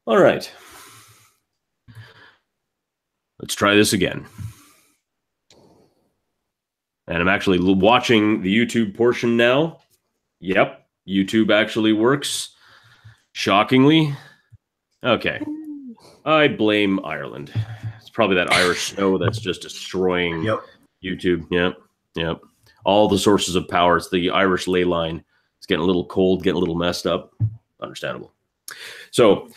All right. Let's try this again. And I'm actually watching the YouTube portion now. Yep, YouTube actually works. Shockingly. Okay. I blame Ireland. It's probably that Irish snow that's just destroying YouTube. Yep. All the sources of power. It's the Irish ley line. It's getting a little cold, getting a little messed up. Understandable. So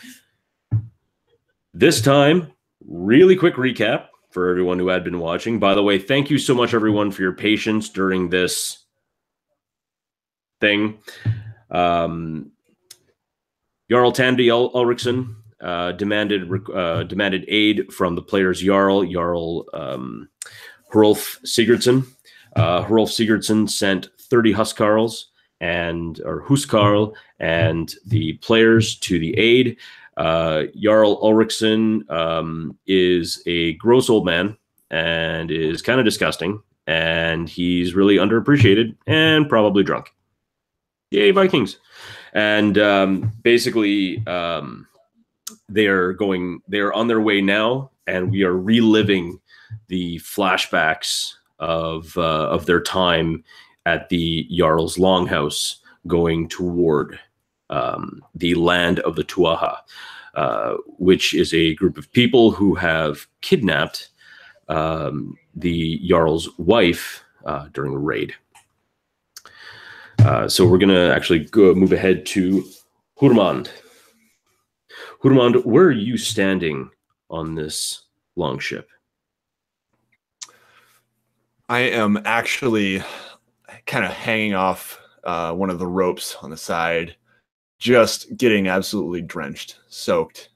this time, really quick recap for everyone who had been watching. By the way, thank you so much, everyone, for your patience during this thing. Jarl Tandy Ulrichsen demanded aid from the players Jarl Hrulf Siegardsson. Hrulf Siegardsson sent 30 Huskarls or Huskarl and the players to the aid. Jarl Ulrichsen is a gross old man and is kind of disgusting, and he's really underappreciated and probably drunk. Yay, Vikings. And basically they are on their way now, and we are reliving the flashbacks of their time at the Jarl's Longhouse, going toward the land of the Tuatha, which is a group of people who have kidnapped the Jarl's wife during a raid. So we're going to actually move ahead to Hurmand. Hurmand, where are you standing on this longship? I am actually kind of hanging off one of the ropes on the side, just getting absolutely drenched, soaked,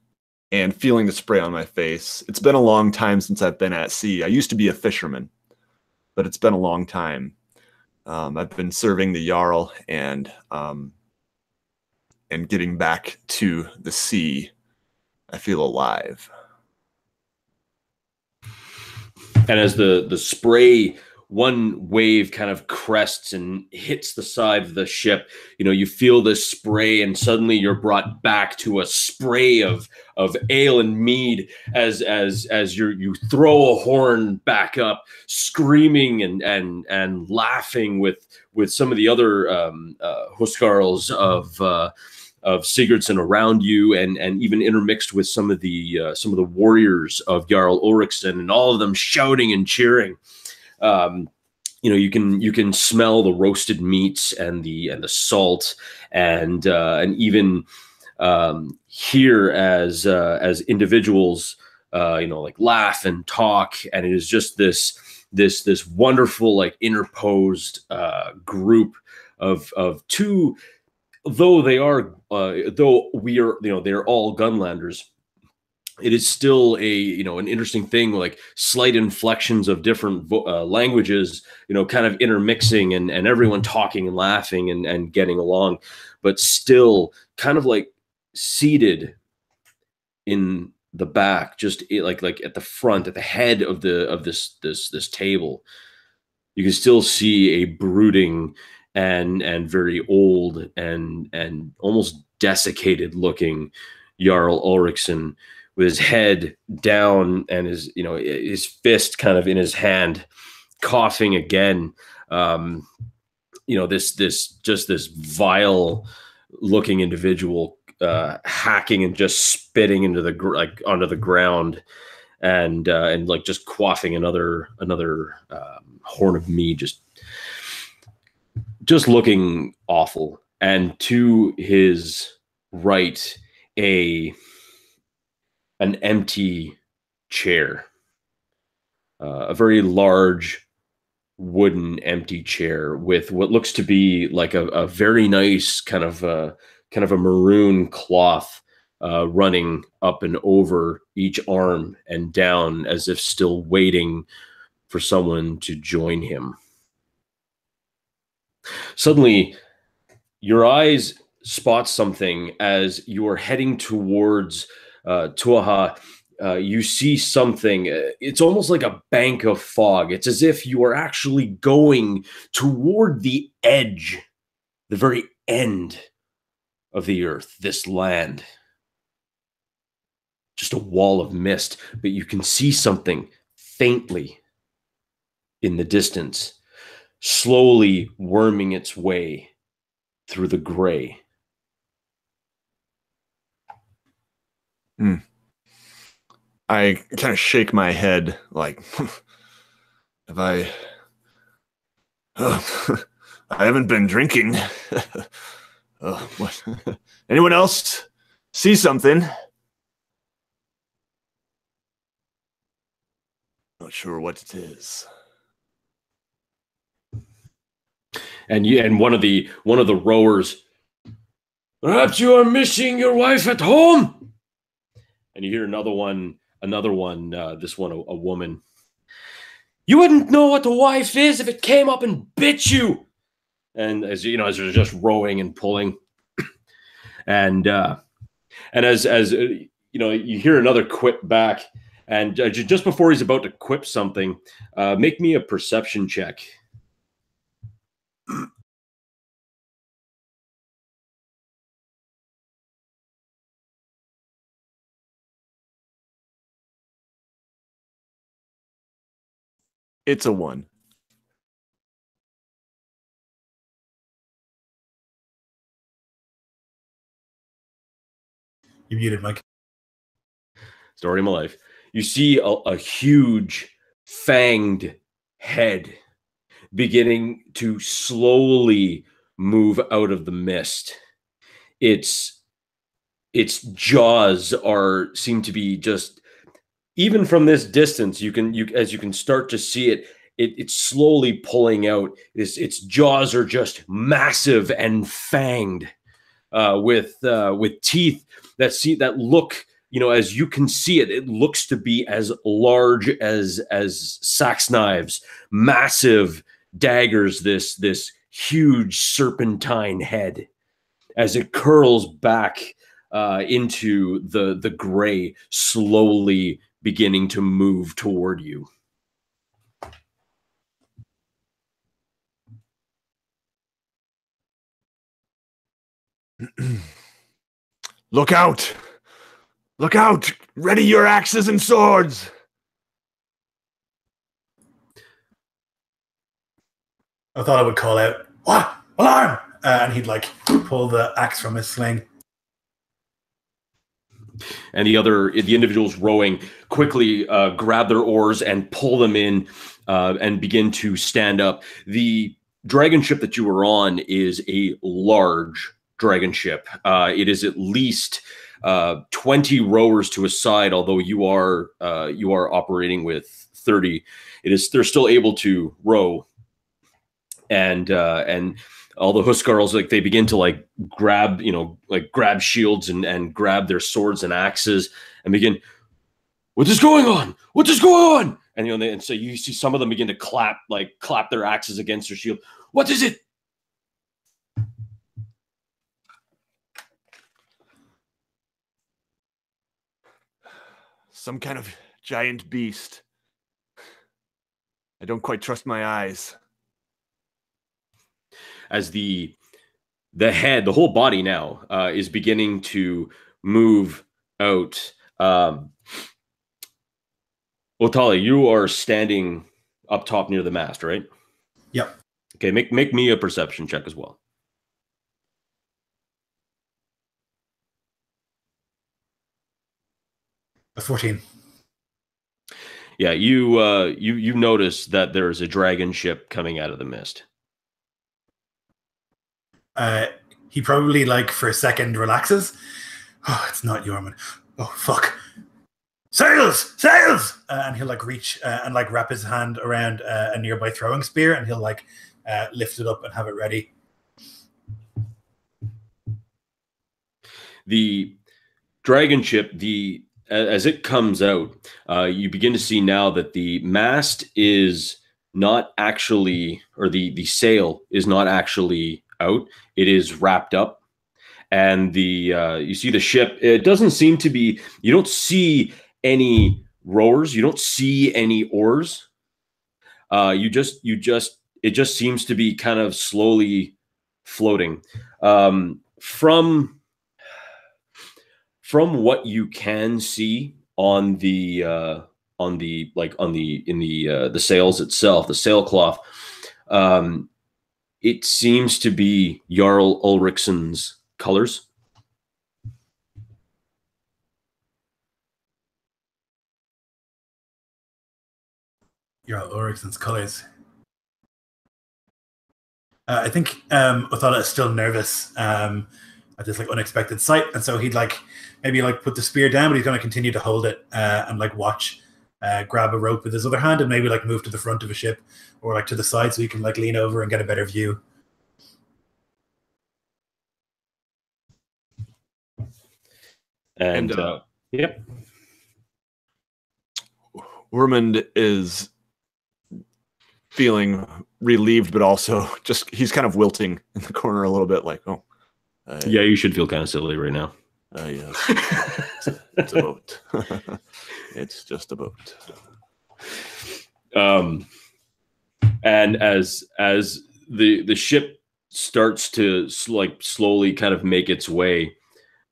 and feeling the spray on my face. It's been a long time since I've been at sea. I used to be a fisherman, but it's been a long time. I've been serving the Jarl and getting back to the sea. I feel alive. And as the spray, one wave kind of crests and hits the side of the ship, you feel this spray, and suddenly you're brought back to a spray of ale and mead as you throw a horn back up, screaming and laughing with some of the other Huskarls of Sigurdsson around you, and even intermixed with some of the warriors of Jarl Ulrichsen, and all of them shouting and cheering. You can smell the roasted meats and the salt, and even hear as individuals like laugh and talk, and it is just this wonderful, like, interposed group of two. Though we are, they're all Gunnlanders, it is still an interesting thing, like slight inflections of different languages, kind of intermixing, and everyone talking and laughing and getting along, but still kind of like seated in the back, just like at the front, at the head of this table, you can still see a brooding and very old and almost desiccated looking Jarl Ulrichsen, with his head down and his fist kind of in his hand, coughing again. This vile looking individual, hacking and just spitting into onto the ground, and like just quaffing another horn of mead, just looking awful. And to his right, an empty chair, a very large wooden empty chair with what looks to be like a very nice kind of a maroon cloth running up and over each arm and down, as if still waiting for someone to join him. Suddenly, your eyes spot something as you are heading towards Tuatha. You see something. It's almost like a bank of fog. It's as if you are actually going toward the edge, the very end of the earth, this land. just a wall of mist, but you can see something faintly in the distance, slowly worming its way through the gray. I kind of shake my head like, have I... I haven't been drinking. What? Anyone else see something? Not sure what it is. And one of the rowers, perhaps you are missing your wife at home. And you hear another one. This one, a woman. You wouldn't know what a wife is if it came up and bit you. And as you know, as they're just rowing and pulling, and as you know, you hear another quip back, and just before he's about to quip something, make me a perception check. It's a 1. You muted, Mike. Story of my life. You see a huge fanged head beginning to slowly move out of the mist. Its jaws seem to be just, even from this distance, you can start to see it's slowly pulling out. Its jaws are just massive and fanged, with teeth that look, you know, as you can see it looks to be as large as sax knives, massive daggers. This huge serpentine head, as it curls back into the gray, slowly beginning to move toward you. Look out! Look out! Ready your axes and swords! I thought I would call out, "What? Alarm!" And he'd like pull the axe from his sling. And the individuals rowing quickly grab their oars and pull them in and begin to stand up. The dragon ship that you were on is a large dragon ship. It is at least 20 rowers to a side, although you are operating with 30. They're still able to row, and all the Huskarls, like, they begin to grab shields and grab their swords and axes and begin, what is going on? What is going on? And and so you see some of them begin to clap their axes against their shield. What is it? Some kind of giant beast. I don't quite trust my eyes. As the head, the whole body now is beginning to move out. Otali, you are standing up top near the mast, right? Yep. Okay, make me a perception check as well. A 14. Yeah, you notice that there's a dragon ship coming out of the mist. He probably, for a second, relaxes. Oh, it's not Yorman. Oh, fuck. Sails! Sails! And he'll, reach and, wrap his hand around a nearby throwing spear, and he'll, lift it up and have it ready. The dragon ship, as it comes out, you begin to see now that the mast is not actually, or the sail is not actually out. It is wrapped up, and you see the ship. It doesn't seem to be. You don't see any rowers. You don't see any oars. It just seems to be kind of slowly floating. From from what you can see on the the sails itself, the sailcloth, it seems to be Jarl Ulrichson's colors. Jarl Ulrichson's colors. I think Othala is still nervous at this like unexpected sight, and so he'd like maybe like put the spear down, but he's going to continue to hold it and like watch, grab a rope with his other hand, and maybe like move to the front of a ship or like to the side so he can like lean over and get a better view. And yep, Ormond is feeling relieved, but also just he's kind of wilting in the corner a little bit, like, oh, yeah, you should feel kind of silly right now. Yes, it's a boat. It's just a boat. And as the ship starts to like slowly kind of make its way,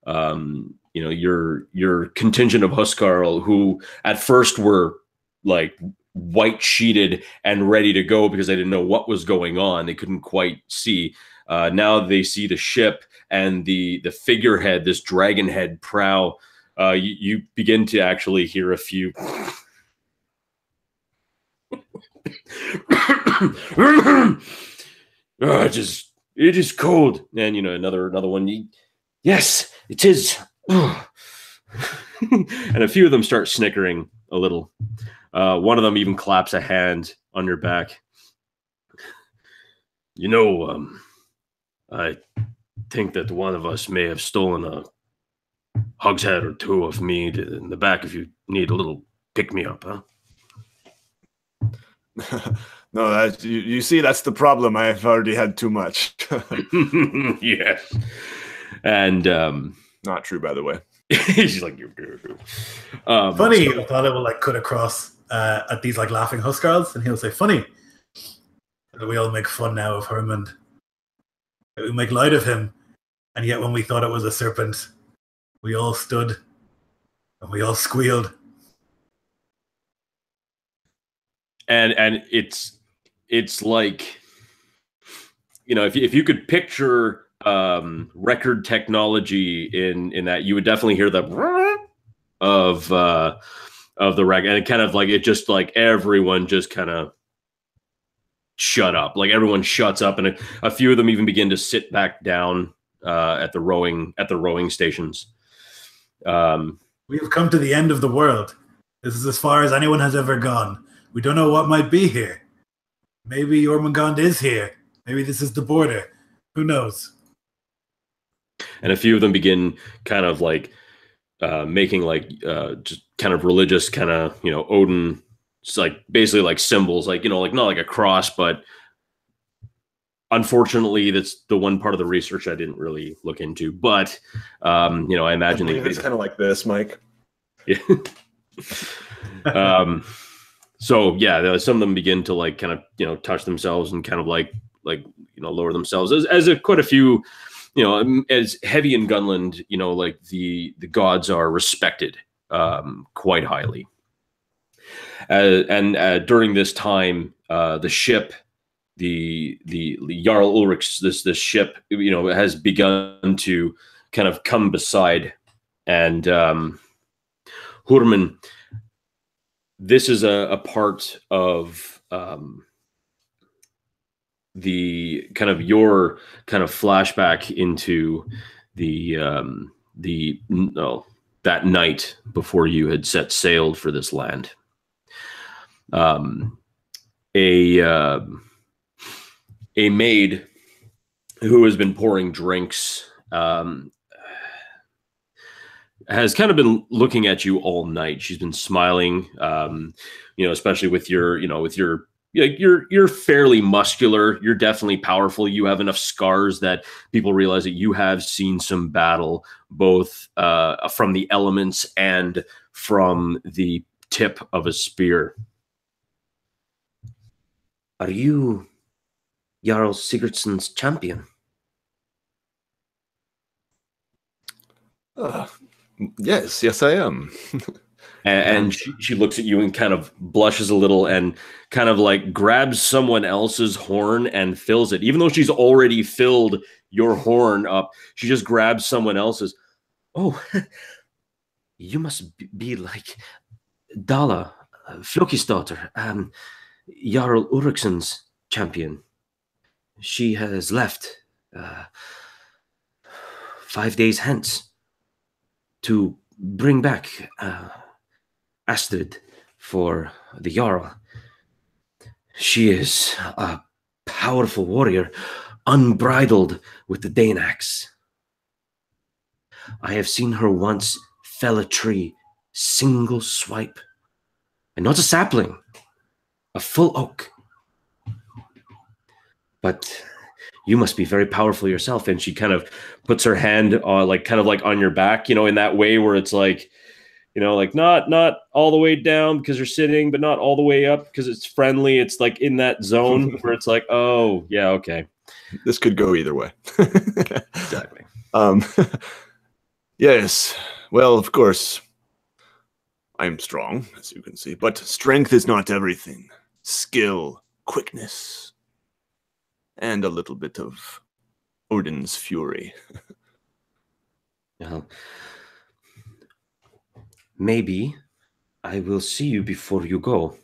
you know, your contingent of Huskarl, who at first were like white sheeted and ready to go because they didn't know what was going on, they couldn't quite see. Now they see the ship and the figurehead, this dragon head prow. You begin to actually hear a few. It is cold, and you know another one. Yes, it is. And a few of them start snickering a little. One of them even claps a hand on your back. You know, I think that one of us may have stolen a hogshead or two of mead in the back if you need a little pick-me-up, huh? No, you see, that's the problem. I've already had too much. Yes. And not true, by the way. She's like, funny, I thought it would like cut across at these like laughing Huskarls, and he'll say, funny that we all make fun now of Hermund. We make light of him, and yet when we thought it was a serpent, we all stood and we all squealed. And it's like, you know, if you could picture record technology in that, you would definitely hear the of the record, and it kind of like it just like everyone just kind of shut up, like everyone shuts up, and a few of them even begin to sit back down at the rowing stations. We have come to the end of the world. This is as far as anyone has ever gone. We don't know what might be here. Maybe Jormungand is here. Maybe this is the border. Who knows? And a few of them begin kind of like making like just kind of religious kind of, you know, Odin, it's like basically like symbols, like, you know, like not like a cross, but unfortunately that's the one part of the research I didn't really look into. But you know, I imagine it's kind of like this, Mike. Yeah. So yeah, some of them begin to like kind of, you know, touch themselves and kind of like you know, lower themselves as quite a few, you know, as heavy in Gunland, you know, like the gods are respected quite highly. And during this time, the ship, the Jarl Ulrich's this ship, you know, has begun to kind of come beside, and Hurman, this is a part of the kind of your kind of flashback into that night before you had set sailed for this land. A maid who has been pouring drinks has kind of been looking at you all night. She's been smiling, you know, especially with your, you know, with your, you're fairly muscular. You're definitely powerful. You have enough scars that people realize that you have seen some battle, both from the elements and from the tip of a spear. Are you Jarl Sigurdsson's champion? Yes, I am. And she looks at you and kind of blushes a little and kind of like grabs someone else's horn and fills it. Even though she's already filled your horn up, she just grabs someone else's. Oh, you must be like Dala, Floki's daughter, Jarl Ulriksson's champion. She has left 5 days hence to bring back Astrid for the Jarl. She is a powerful warrior, unbridled with the Dane axe. I have seen her once fell a tree, single swipe, and not a sapling, a full oak. But you must be very powerful yourself. And she kind of puts her hand on, like, kind of like on your back, you know, in that way where it's like, you know, like not all the way down because you're sitting, but not all the way up because it's friendly. It's like in that zone where it's like, oh, yeah, okay. This could go either way. Exactly. Yes. Well, of course, I'm strong, as you can see, but strength is not everything. Skill, quickness, and a little bit of Odin's fury. Well, maybe I will see you before you go.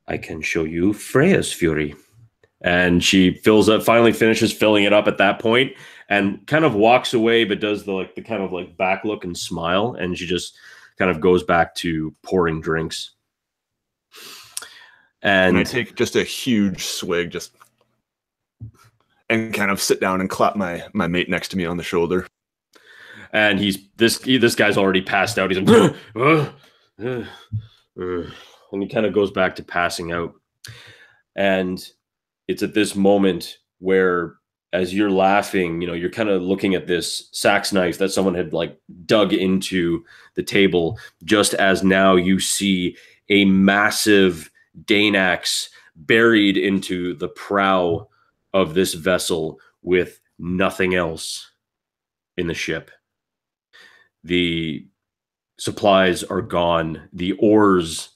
I can show you Freya's fury. And she finally finishes filling it up at that point and kind of walks away, but does the kind of like back look and smile. And she just kind of goes back to pouring drinks. And I take just a huge swig, and kind of sit down and clap my mate next to me on the shoulder. And this guy's already passed out. He's like, and he kind of goes back to passing out. And it's at this moment where, as you're laughing, you know, you're kind of looking at this sax knife that someone had like dug into the table, just as now you see a massive Dane axe buried into the prow of this vessel with nothing else in the ship. The supplies are gone. The oars,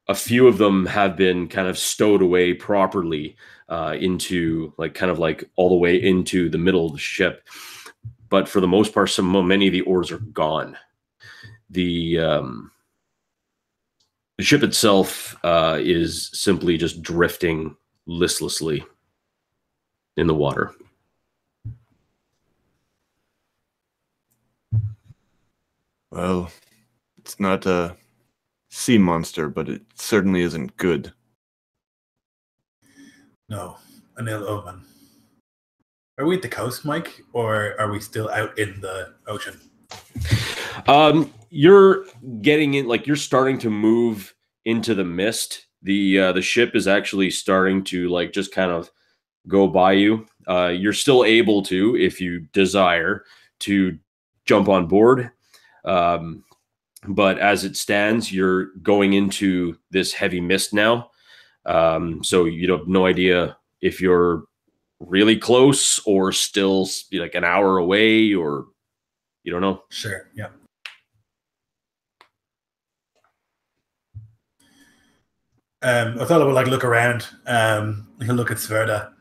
a few of them have been kind of stowed away properly into like kind of like all the way into the middle of the ship. But for the most part, many of the oars are gone. The ship itself is simply just drifting listlessly in the water. Well, it's not a sea monster, but it certainly isn't good. No, an ill omen. Are we at the coast, Mike, or are we still out in the ocean? You're getting in, like you're starting to move into the mist. The ship is actually starting to like just kind of go by you. You're still able to, if you desire, to jump on board. But as it stands, you're going into this heavy mist now. So you have no idea if you're really close or still like an hour away, or you don't know. Sure, yeah. Othello will like look around. He'll look at Sverda. Are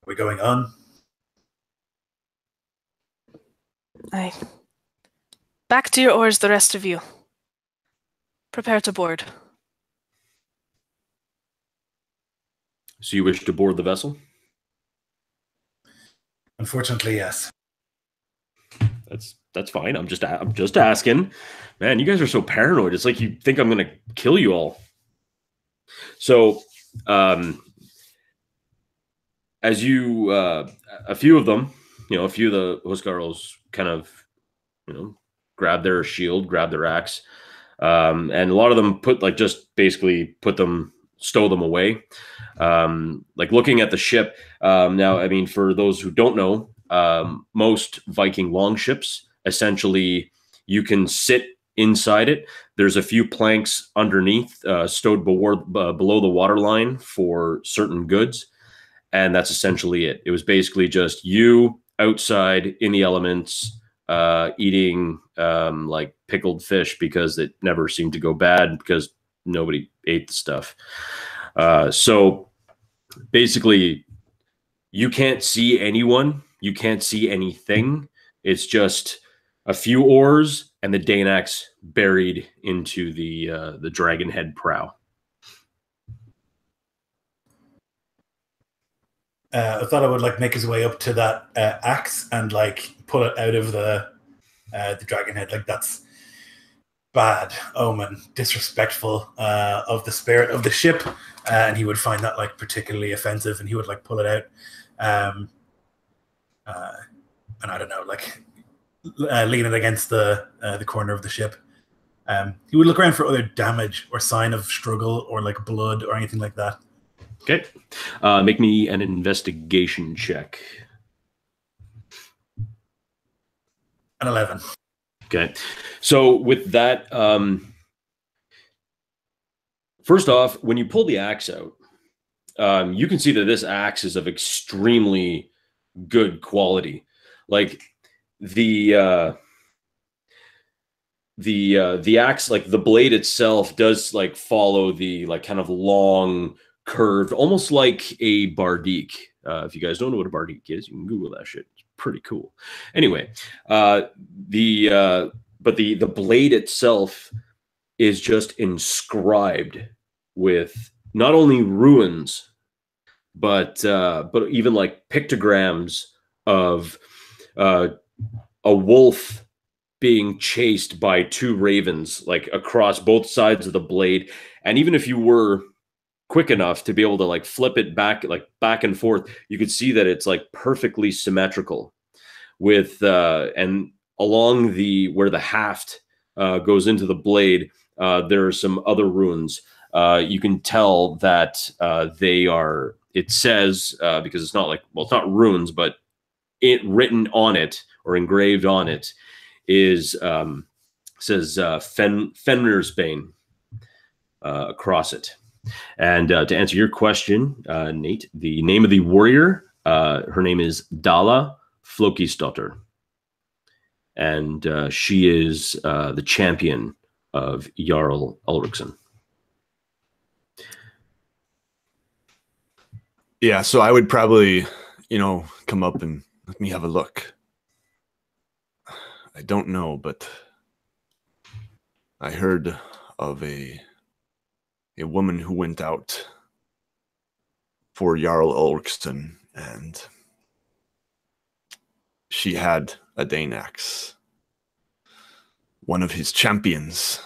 we going on? Aye. Back to your oars, the rest of you. Prepare to board. So you wish to board the vessel? Unfortunately, yes. That's fine. I'm just asking. Man, you guys are so paranoid. It's like you think I'm gonna kill you all. So, as you, a few of them, a few of the Huskarls kind of, grab their shield, grab their axe, and a lot of them stow them away. Like looking at the ship now, I mean, for those who don't know, most Viking longships, essentially, you can sit inside it. There's a few planks underneath, stowed below the waterline for certain goods, and that's essentially it. It was basically just you, outside in the elements, eating like pickled fish because it never seemed to go bad because nobody ate the stuff. So basically, you can't see anyone, you can't see anything. It's just a few oars and the Danax buried into the dragon head prow. I thought I would like make his way up to that axe and like pull it out of the dragon head. Like that's bad omen, disrespectful of the spirit of the ship, and he would find that like particularly offensive, and he would like pull it out. And I don't know, like lean it against the corner of the ship. He would look around for other damage or sign of struggle or like blood or anything like that. Okay. Make me an investigation check. An 11. Okay. So with that, first off, when you pull the axe out, you can see that this axe is of extremely good quality. Like the axe, like the blade itself does like follow the like kind of long curved, almost like a bardique. If you guys don't know what a bardique is, you can Google that shit. It's pretty cool. Anyway, but the blade itself is just inscribed with not only runes, but even like pictograms of a wolf being chased by two ravens, like across both sides of the blade. And even if you were quick enough to be able to like flip it back, like back and forth, you could see that it's like perfectly symmetrical with and along the where the haft goes into the blade, there are some other runes. You can tell that they are, it says, because it's not like, well, it's not runes, but it written on it or engraved on it is says Fenrir's Bane across it. And to answer your question, Nate, the name of the warrior, her name is Dala Flokisdottir. And she is the champion of Jarl Ulriksson. Yeah, so I would probably, come up and let me have a look. I don't know, but I heard of a woman who went out for Jarl Ulriksson, and she had a Danax. One of his champions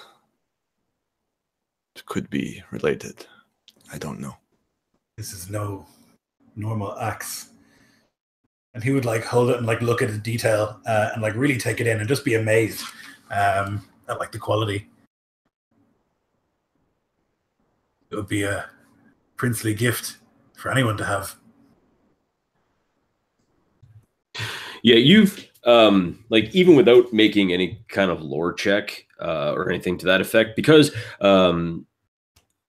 could be related. I don't know. This is no normal axe. And he would like hold it and like look at the detail and like really take it in and just be amazed at like the quality. It would be a princely gift for anyone to have. Yeah, you've like even without making any kind of lore check or anything to that effect, because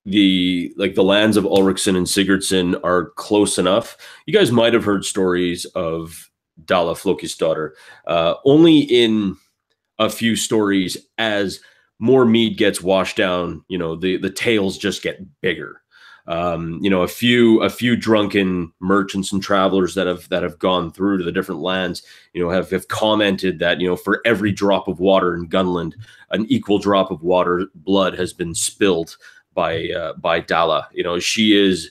the lands of Ulriksson and Siegardsson are close enough. You guys might have heard stories of Dala Flokisdottir, only in a few stories. As more mead gets washed down, the tales just get bigger. A few drunken merchants and travelers that have gone through to the different lands, have commented that, for every drop of water in Gunland, an equal drop of blood has been spilled by Dala. She is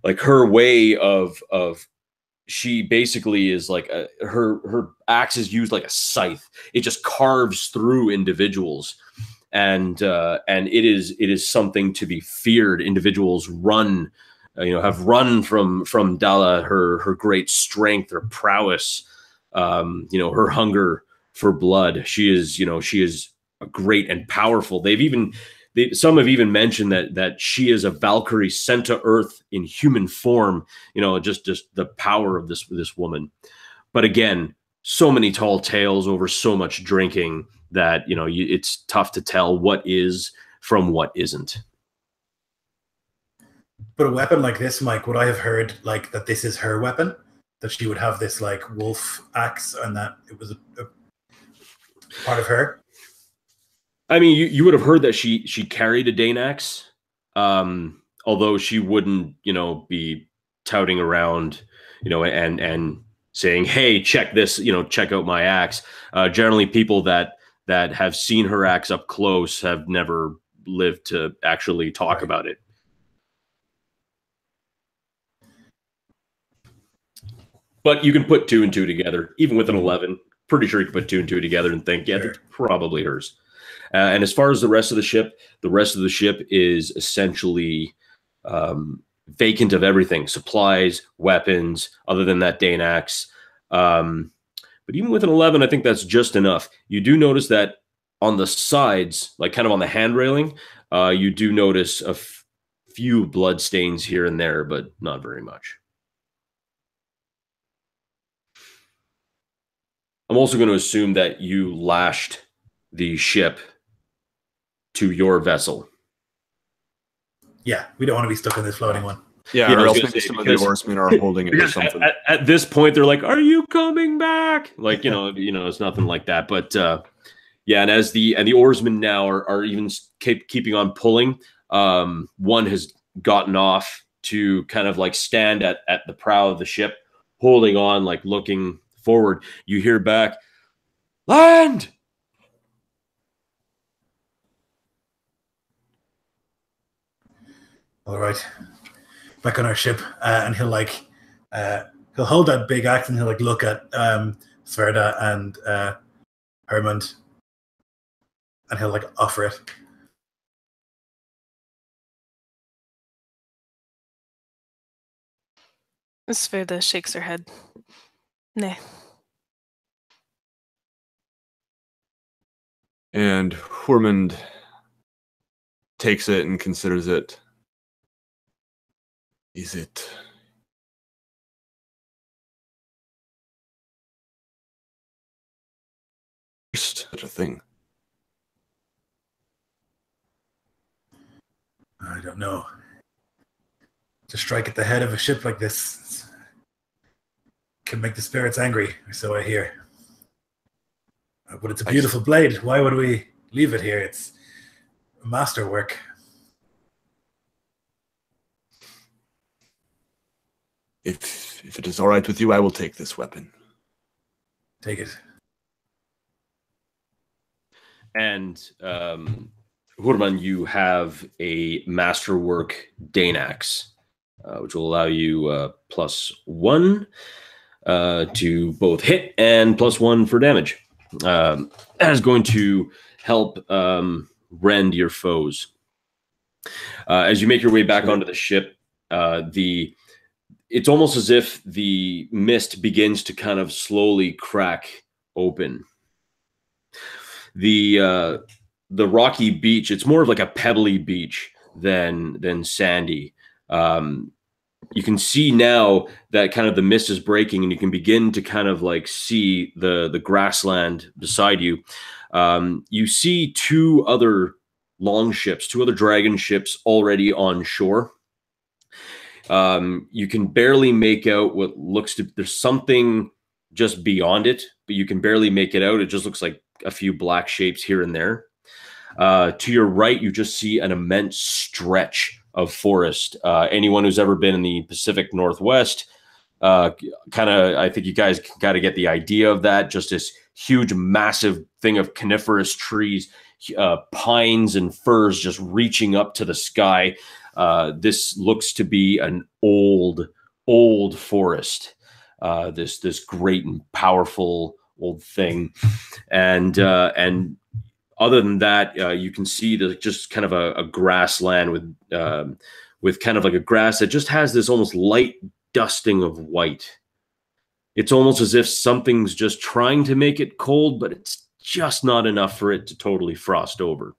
like, her way of she basically is like her axe is used like a scythe. It just carves through individuals. And it is something to be feared. Individuals have run from Dala, her great strength, her prowess, her hunger for blood. She is a great and powerful. Some have even mentioned that she is a Valkyrie sent to Earth in human form. Just the power of this woman. But again, so many tall tales over so much drinking that it's tough to tell what is from what isn't. But a weapon like this, Mike, would I have heard like that this is her weapon, that she would have this like wolf axe, and that it was a part of her? I mean, you would have heard that she carried a Dane axe, although she wouldn't, be touting around, and saying, "Hey, check this, check out my axe." Generally, people that have seen her axe up close have never lived to actually talk about it. But you can put 2 and 2 together, even with an 11. Pretty sure you can put 2 and 2 together and think, yeah, that's probably hers. And as far as the rest of the ship is essentially vacant of everything: supplies, weapons, other than that Dane axe. But even with an 11, I think that's just enough. You do notice that on the sides, like kind of on the hand railing, you do notice a few blood stains here and there, but not very much. I'm also going to assume that you lashed the ship to your vessel. Yeah, we don't want to be stuck in this floating one. Yeah, or else maybe some of the oarsmen are holding it or something. At this point, they're like, "Are you coming back?" Like, it's nothing like that. But yeah, and as the oarsmen now are even keeping on pulling, one has gotten off to kind of like stand at the prow of the ship, holding on, like looking forward. You hear back, "Land!" All right, back on our ship, and he'll hold that big axe and he'll like look at Sverda and Hermund, and he'll like offer it. Sverda shakes her head. Nah. And Hermund takes it and considers it. Is it such a thing? I don't know. To strike at the head of a ship like this can make the spirits angry, or so I hear. But it's a beautiful blade. Why would we leave it here? It's masterwork. If it is all right with you, I will take this weapon. Take it. And Hurman, you have a masterwork Dane axe, which will allow you +1 to both hit and +1 for damage. That is going to help rend your foes. As you make your way back onto the ship, it's almost as if the mist begins to kind of slowly crack open. The rocky beach, it's more of like a pebbly beach than sandy. You can see now that kind of the mist is breaking, and you can begin to kind of like see the grassland beside you. You see 2 other longships, 2 other dragon ships already on shore. You can barely make out what looks to, there's something just beyond it, but you can barely make it out. It just looks like a few black shapes here and there. To your right, you just see an immense stretch of forest. Anyone who's ever been in the Pacific Northwest, I think you guys got to get the idea of that. Just this huge, massive thing of coniferous trees, pines and firs just reaching up to the sky. This looks to be an old forest. This great and powerful old thing, and other than that, you can see just kind of a grassland with kind of like a grass that just has this almost light dusting of white. It's almost as if something's just trying to make it cold, but it's just not enough for it to totally frost over.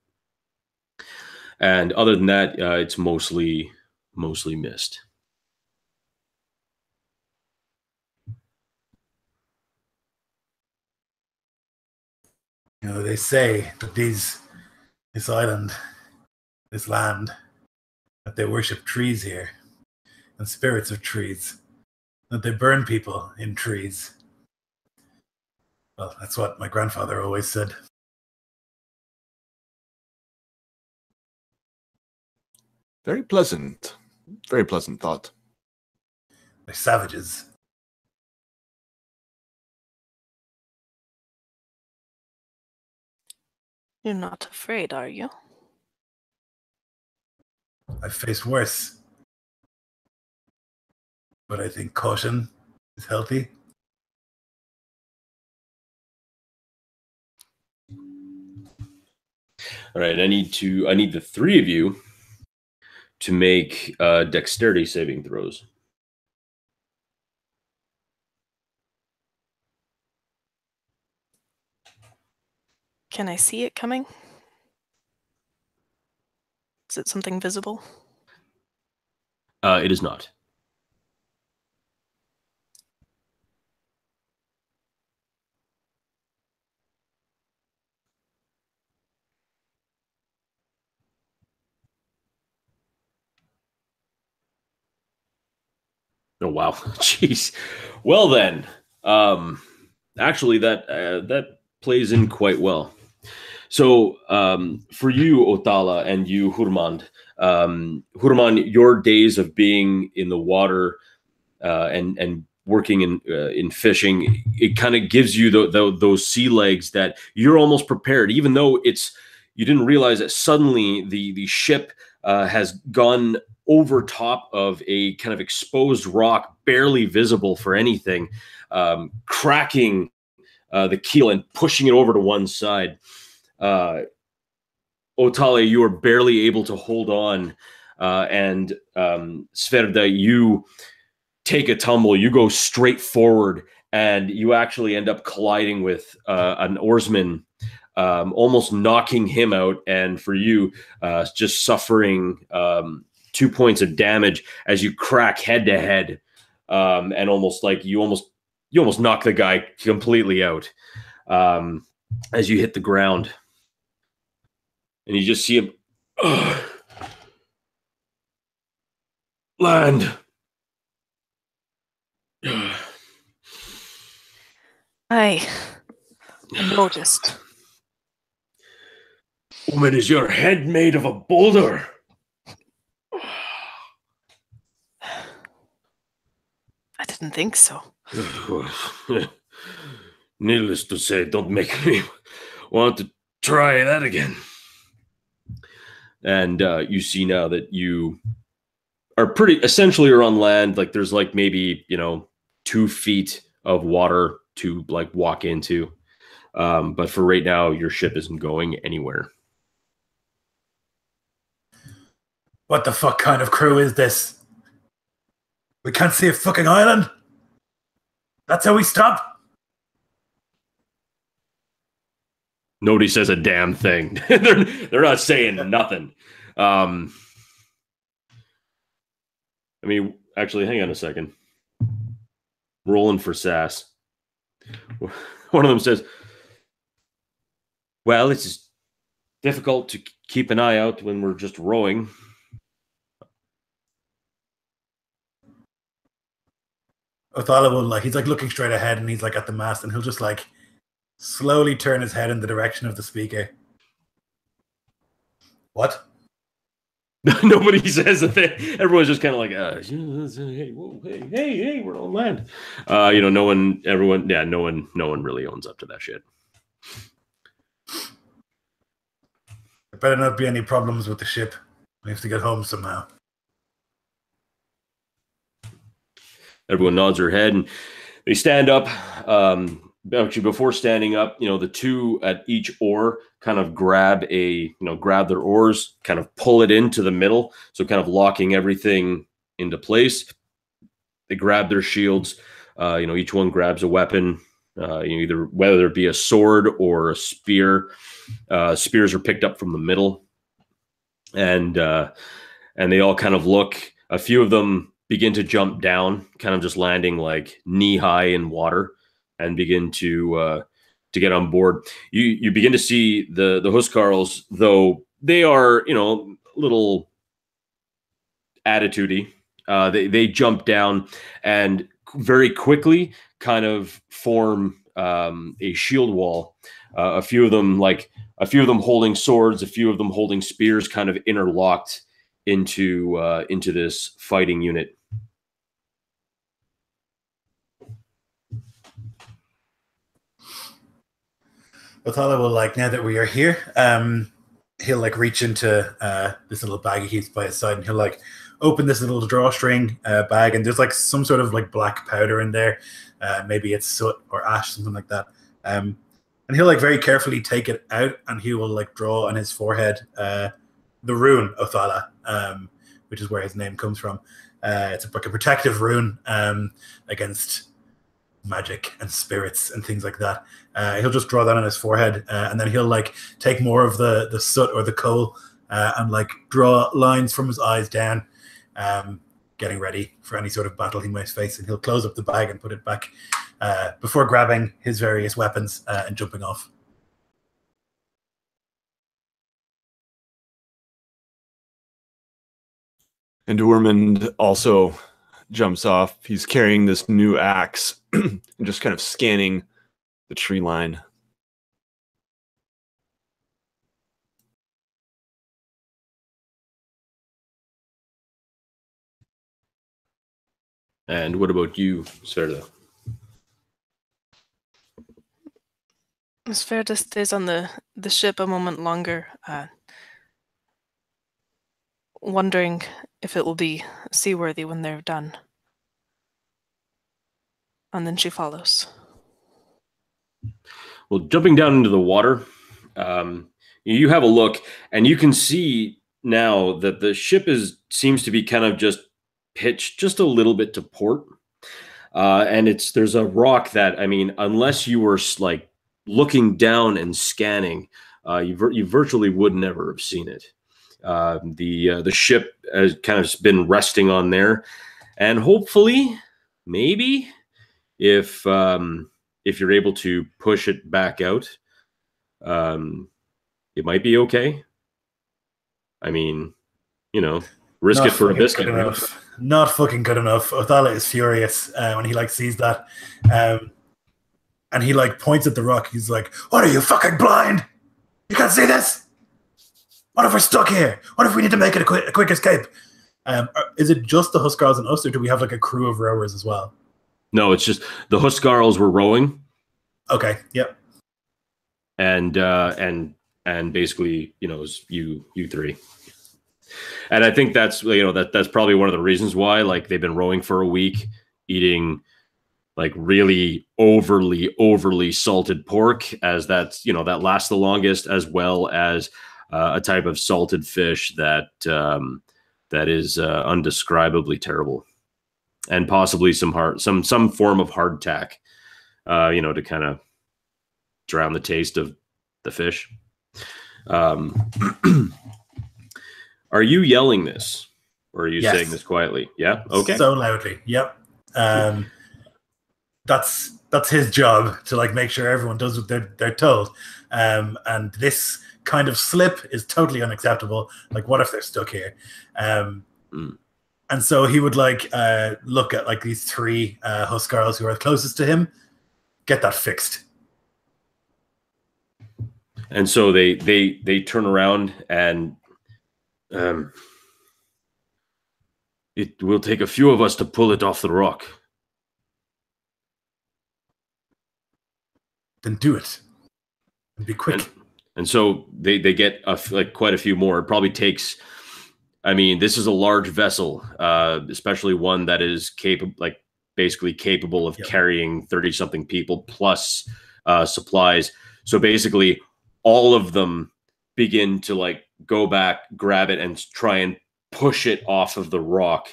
And other than that, it's mostly mist. You know, they say that this island, this land, that they worship trees here and spirits of trees. that they burn people in trees. Well, that's what my grandfather always said. Very pleasant thought. They're savages. You're not afraid, are you? I've faced worse. But I think caution is healthy. All right, I need the three of you to make dexterity saving throws. Can I see it coming? Is it something visible? It is not. Oh wow, jeez. Well then, actually, that plays in quite well. So for you, Othala, and you, Hurmand, your days of being in the water and working in fishing, it kind of gives you those sea legs that you're almost prepared, even though you didn't realize that suddenly the ship has gone over top of a kind of exposed rock, barely visible for anything, cracking the keel and pushing it over to one side. Otale, you are barely able to hold on, and Sverda, you take a tumble, you go straight forward, and you actually end up colliding with an oarsman, almost knocking him out, and for you, just suffering 2 points of damage as you crack head to head, and almost like you almost knock the guy completely out as you hit the ground, and you just see him land. I noticed. Woman, is your head made of a boulder? I didn't think so. Needless to say, don't make me want to try that again. And you see now that you are essentially you're on land. Like there's like maybe 2 feet of water to like walk into, but for right now, your ship isn't going anywhere. What the fuck kind of crew is this? We can't see a fucking island? That's how we stop? Nobody says a damn thing. they're not saying nothing. I mean, actually, hang on a second. Rolling for sass. One of them says, well, it's difficult to keep an eye out when we're just rowing. Othala will he's like looking straight ahead and he's like at the mast and he'll just like slowly turn his head in the direction of the speaker. What? Nobody says a thing. Everyone's just kind of like, hey, whoa, hey, we're on land. No one really owns up to that shit. There better not be any problems with the ship. We have to get home somehow. Everyone nods their head and they stand up. Actually, before standing up, the two at each oar kind of grab their oars, kind of pull it into the middle, so kind of locking everything into place. They grab their shields. Each one grabs a weapon, either whether it be a sword or a spear. Spears are picked up from the middle, and they all kind of look. A few of them begin to jump down, kind of just landing like knee high in water, and begin to get on board. You begin to see the Huskarls, though they are little attitudey. They jump down, and very quickly kind of form a shield wall. A few of them holding swords, a few of them holding spears, kind of interlocked into this fighting unit. Othala will now that we are here, he'll reach into this little bag he keeps by his side, and he'll open this little drawstring bag, and there's some sort of black powder in there. Maybe it's soot or ash, something like that. And he'll very carefully take it out, and he will draw on his forehead the rune Othala, which is where his name comes from. It's a protective rune against magic and spirits and things like that. He'll just draw that on his forehead, and then he'll take more of the soot or the coal and draw lines from his eyes down, getting ready for any sort of battle he might face. And he'll close up the bag and put it back before grabbing his various weapons and jumping off. And Ormond also jumps off. He's carrying this new axe and just kind of scanning the tree line. And what about you, Sverda? Sverda stays on the ship a moment longer, wondering if it will be seaworthy when they're done. And then she follows. Well, jumping down into the water, you have a look, and you can see now that the ship seems to be kind of just pitched just a little bit to port. And there's a rock that, unless you were looking down and scanning, you virtually would never have seen it. The ship has kind of been resting on there, and hopefully, maybe, if you're able to push it back out, it might be okay. Risk it for a biscuit. Not fucking good enough. Othala is furious when he sees that, and he points at the rock. He's like, "What are you, fucking blind? You can't see this? What if we're stuck here? What if we need to make it a quick escape?" Is it just the Huskarls and us, or do we have a crew of rowers as well? No, it's just the Huskarls were rowing. Okay. Yep. And basically, it was you three. And I think that's that's probably one of the reasons why they've been rowing for a week, eating really overly salted pork, as that's that lasts the longest, as well as a type of salted fish that is undescribably terrible, and possibly some form of hardtack, to kind of drown the taste of the fish. Are you yelling this, or are you saying this quietly? Yeah. Okay. So loudly. Yep. That's his job, to make sure everyone does what they're told. And this kind of slip is totally unacceptable. What if they're stuck here? And so he would look at these three Huskarls who are closest to him, get that fixed. And so they turn around, and it will take a few of us to pull it off the rock. Then do it. And be quick. And so they get quite a few more. It probably takes. This is a large vessel, especially one that is basically capable of carrying 30-something people plus supplies. So basically, all of them begin to go back, grab it, and try and push it off of the rock.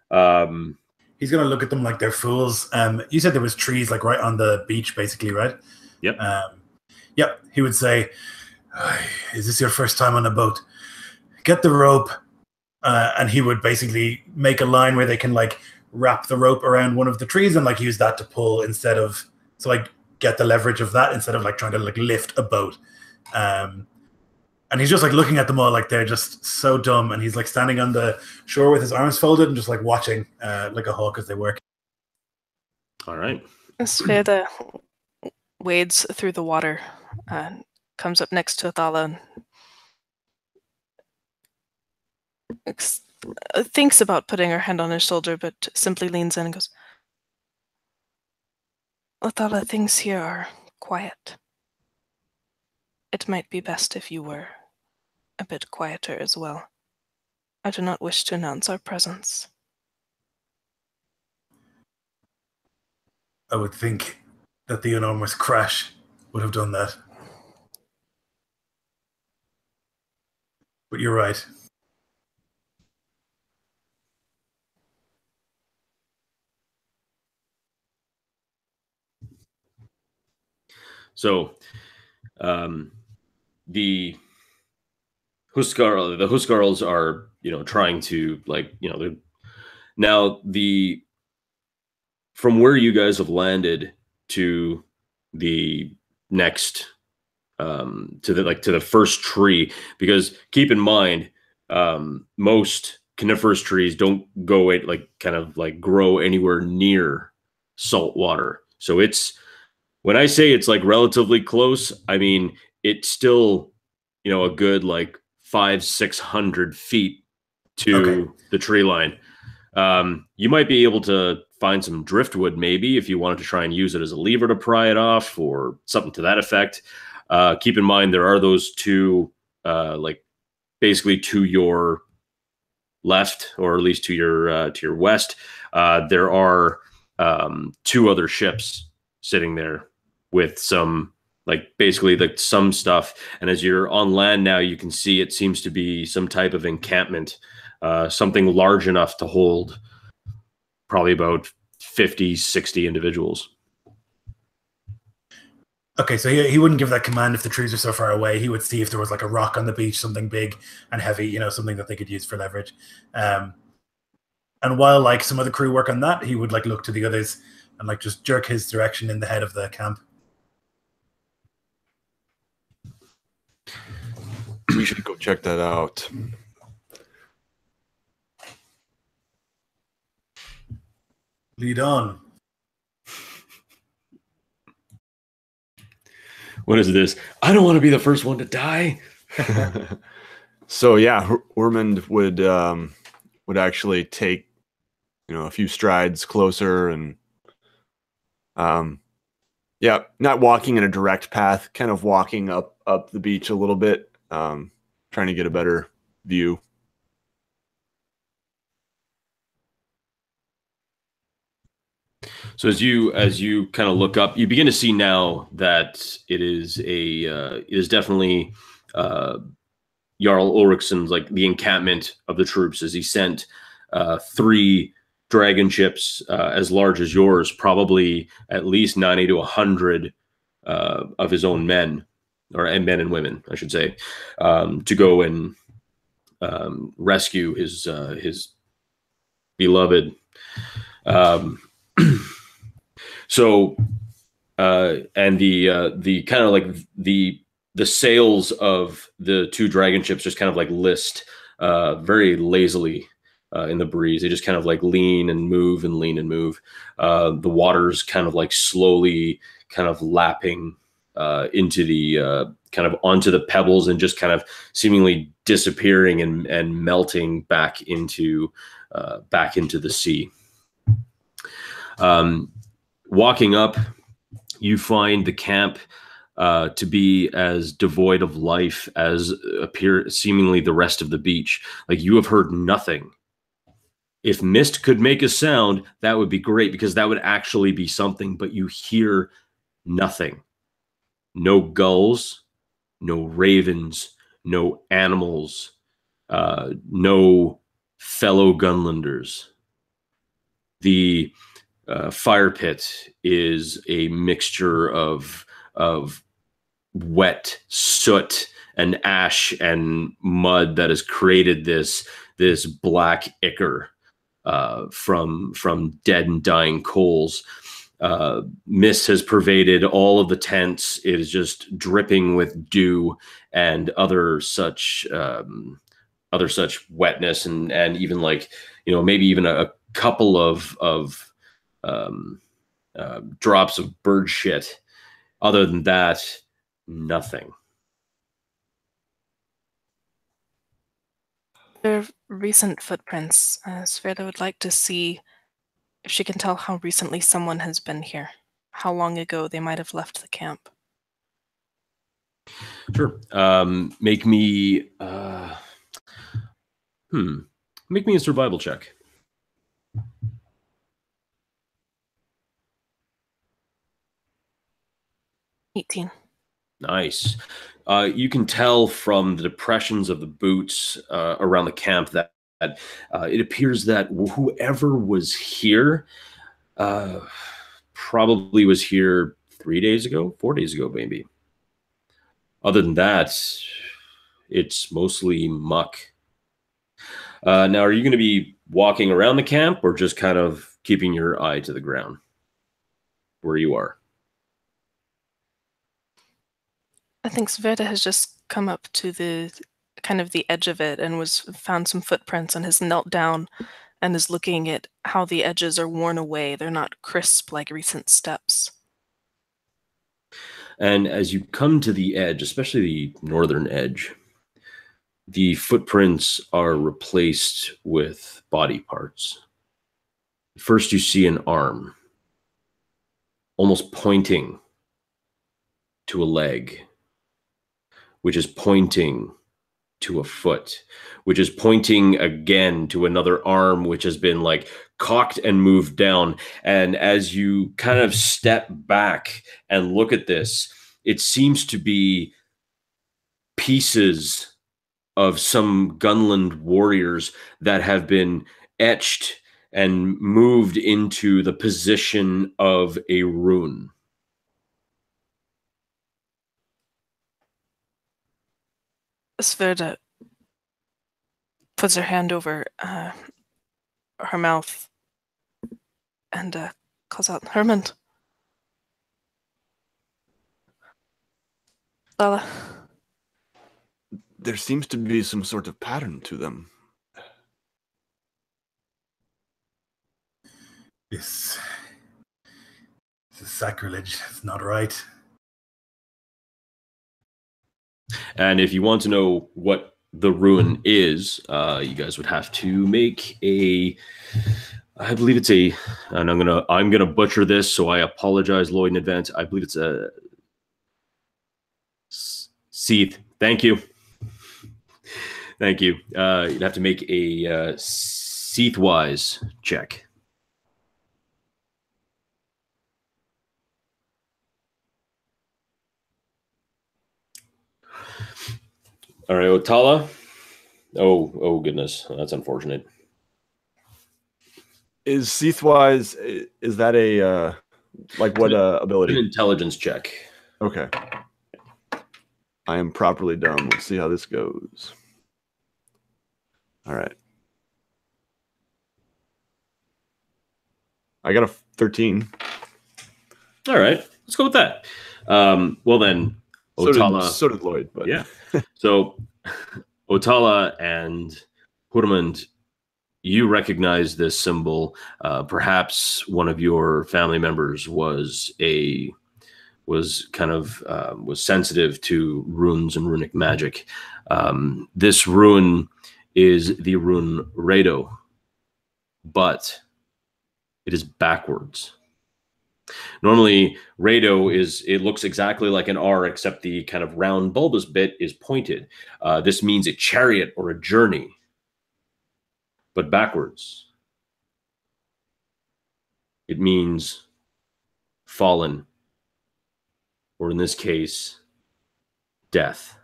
He's gonna look at them like they're fools. You said there was trees right on the beach, basically, right? Yep. Yep. He would say, "Is this your first time on a boat? Get the rope." And he would basically make a line where they can wrap the rope around one of the trees and use that to pull instead of get the leverage of that instead of like trying to like lift a boat. And he's just like looking at them all like they're just so dumb, and he's like standing on the shore with his arms folded and just like watching like a hawk as they work. All right. Sveda wades through the water and comes up next to Athala and thinks about putting her hand on his shoulder, but simply leans in and goes, Athala, things here are quiet. It might be best if you were a bit quieter as well. I do not wish to announce our presence. I would think that the enormous crash would have done that. But you're right. So, the Huskarls are, trying to, they're now from where you guys have landed to the next, to the first tree, because keep in mind, most coniferous trees don't go grow anywhere near salt water. So when I say it's relatively close, I mean it's still a good 500-600 feet to the tree line. You might be able to find some driftwood maybe if you wanted to try and use it as a lever to pry it off or something to that effect. Keep in mind there are those two, basically to your left, or at least to your west. There are two other ships sitting there with some some stuff. And as you're on land now, you can see it seems to be some type of encampment, something large enough to hold probably about 50, 60 individuals. Okay, so he wouldn't give that command if the trees are so far away. He would see if there was a rock on the beach, something big and heavy, something that they could use for leverage. And while some of the crew work on that, he would look to the others and just jerk his direction in the head of the camp. We should go check that out. Lead on. What is this? I don't want to be the first one to die. So yeah, Ormond would actually take a few strides closer and not walking in a direct path, kind of walking up the beach a little bit, trying to get a better view. So as you kind of look up, you begin to see now that it is definitely Jarl Ulrichsson's, the encampment of the troops, as he sent 3 dragon ships as large as yours, probably at least 90 to 100 of his own men, and men and women, I should say, to go and rescue his beloved. So, and the kind of the sails of the 2 dragon ships just kind of list very lazily in the breeze. They just kind of lean and move and lean and move. The water's kind of slowly kind of lapping into the kind of onto the pebbles and just kind of seemingly disappearing and melting back into the sea. Walking up, you find the camp to be as devoid of life as seemingly the rest of the beach. You have heard nothing. If mist could make a sound, that would be great, because that would actually be something, but you hear nothing. No gulls, no ravens, no animals, no fellow Gunnlanders. The fire pit is a mixture of wet soot and ash and mud that has created this black ichor from dead and dying coals. Mist has pervaded all of the tents. It is just dripping with dew and other such wetness, and even maybe even a couple of drops of bird shit. Other than that, nothing. There are recent footprints. Sveta would like to see if she can tell how recently someone has been here. How long ago they might have left the camp. Sure. Make me make me a survival check. 18. Nice. You can tell from the depressions of the boots around the camp that it appears that whoever was here probably was here 3 days ago, 4 days ago, maybe. Other than that, it's mostly muck. Now, are you going to be walking around the camp or just kind of keeping your eye to the ground where you are? I think Sveta has just come up to the kind of the edge of it and found some footprints and has knelt down and is looking at how the edges are worn away. They're not crisp like recent steps. And as you come to the edge, especially the northern edge, the footprints are replaced with body parts. First, you see an arm, almost pointing to a leg, which is pointing to a foot, which is pointing again to another arm, which has been like cocked and moved down. And as you kind of step back and look at this, it seems to be pieces of some Gunland warriors that have been etched and moved into the position of a rune. Sveta puts her hand over her mouth and calls out, Hermund. Lala. There seems to be some sort of pattern to them. This is sacrilege. It's not right. And if you want to know what the rune is, you guys would have to make a, I believe it's a, and I'm gonna butcher this, so I apologize, Lloyd, in advance. I believe it's a Seath. Thank you. Thank you. You'd have to make a Seath-wise check. All right, Otala. Oh goodness, that's unfortunate. Is Seath-wise, is that a, like what ability? An intelligence check. Okay. I am properly dumb. Let's see how this goes. All right. I got a 13. All right, let's go with that. Well then, Otala. So did Lloyd, but yeah. So Otala and Hurmund, you recognize this symbol. Perhaps one of your family members was sensitive to runes and runic magic. This rune is the rune Rado, but it is backwards. Normally, Rado it looks exactly like an R, except the kind of round bulbous bit is pointed. This means a chariot or a journey, but backwards. It means fallen, or in this case, death.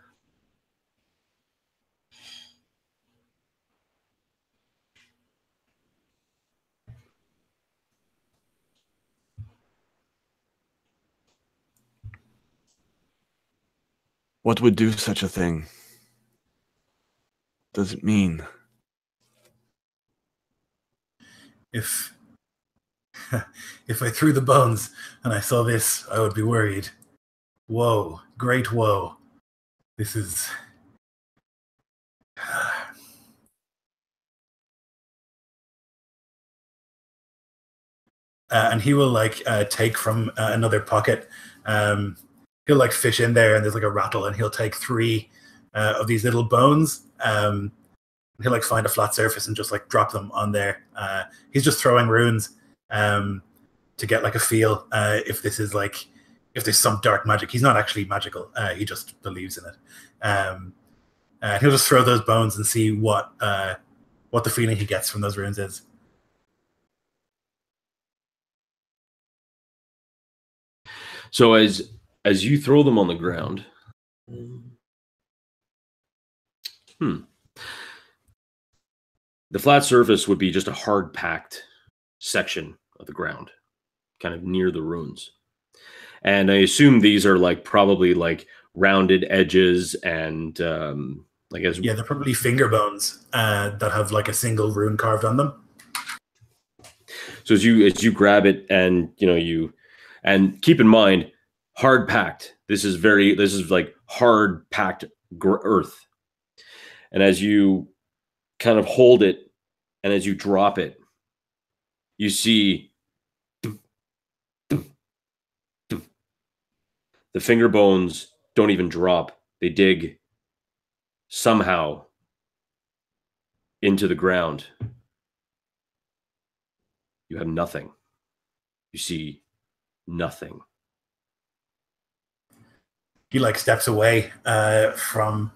What would do such a thing? Does it mean? If I threw the bones and I saw this, I would be worried. Woe, great woe. This is... and he will like take from another pocket. He'll like fish in there, and there's like a rattle, and he'll take 3 of these little bones. He'll like find a flat surface and just like drop them on there. He's just throwing runes to get like a feel if this is like if there's some dark magic. He's not actually magical. He just believes in it. He'll just throw those bones and see what the feeling he gets from those runes is. So as you throw them on the ground, the flat surface would be just a hard packed section of the ground, kind of near the runes. And I assume these are like probably like rounded edges and I guess they're probably finger bones that have like a single rune carved on them. So as you grab it and and keep in mind, hard packed. This is like hard packed earth. And as you kind of hold it and as you drop it, you see the finger bones don't even drop. They dig somehow into the ground. You have nothing. You see nothing. He like steps away from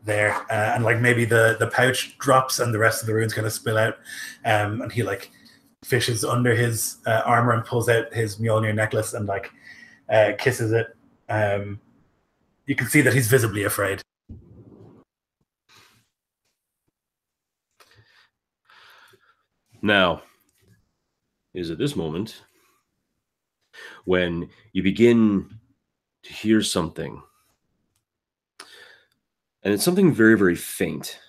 there, and like maybe the pouch drops and the rest of the runes kind of spill out, and he like fishes under his armor and pulls out his Mjolnir necklace and like kisses it. You can see that he's visibly afraid. Now, it is at this moment when you begin to hear something. And it's something very, very faint.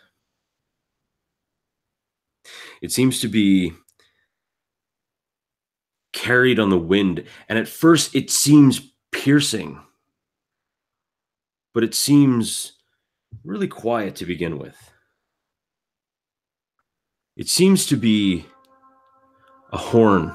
It seems to be carried on the wind. And at first it seems piercing. But it seems really quiet to begin with. It seems to be a horn.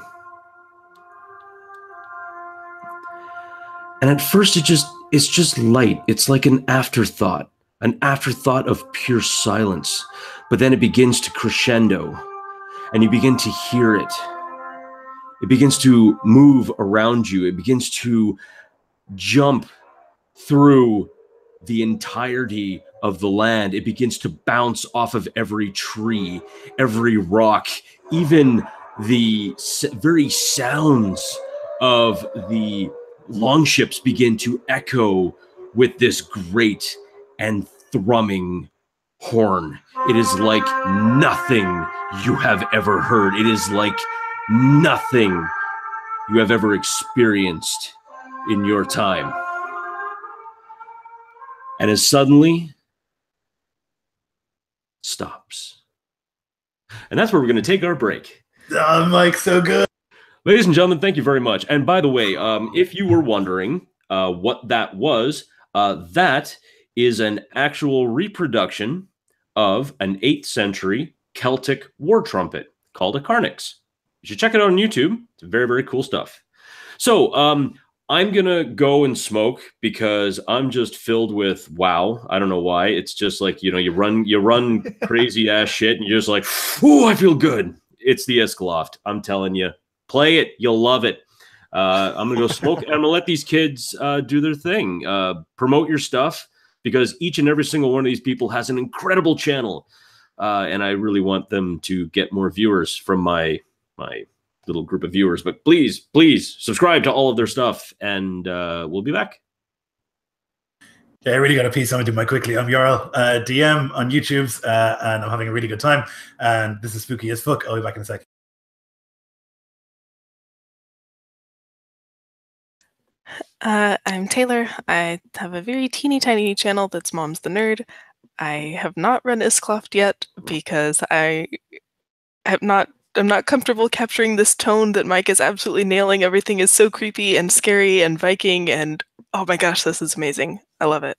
And at first it's just light. It's like an afterthought of pure silence. But then it begins to crescendo and you begin to hear it. It begins to move around you. It begins to jump through the entirety of the land. It begins to bounce off of every tree, every rock, even the very sounds of the longships begin to echo with this great and thrumming horn. It is like nothing you have ever heard. It is like nothing you have ever experienced in your time. And it suddenly stops. And that's where we're going to take our break. Oh, Mike, so good. Ladies and gentlemen, thank you very much. And by the way, if you were wondering what that was, that is an actual reproduction of an 8th century Celtic war trumpet called a carnix. You should check it out on YouTube. It's very, very cool stuff. So I'm going to go and smoke because I'm just filled with wow. I don't know why. It's just like, you run crazy ass shit and you're just like, ooh, I feel good. It's the Iskloft. I'm telling you. Play it. You'll love it. I'm going to go smoke and I'm going to let these kids do their thing. Promote your stuff because each and every single one of these people has an incredible channel. And I really want them to get more viewers from my little group of viewers. But please subscribe to all of their stuff and we'll be back. Yeah, I really got a piece I want to do my quickly. I'm Jarl, DM on YouTube's, and I'm having a really good time. And this is spooky as fuck. I'll be back in a sec. I'm Taylor. I have a very teeny tiny channel that's Mom's the Nerd. I have not run Iskloft yet because I'm not comfortable capturing this tone that Mike is absolutely nailing. Everything is so creepy and scary and Viking and oh my gosh, this is amazing. I love it.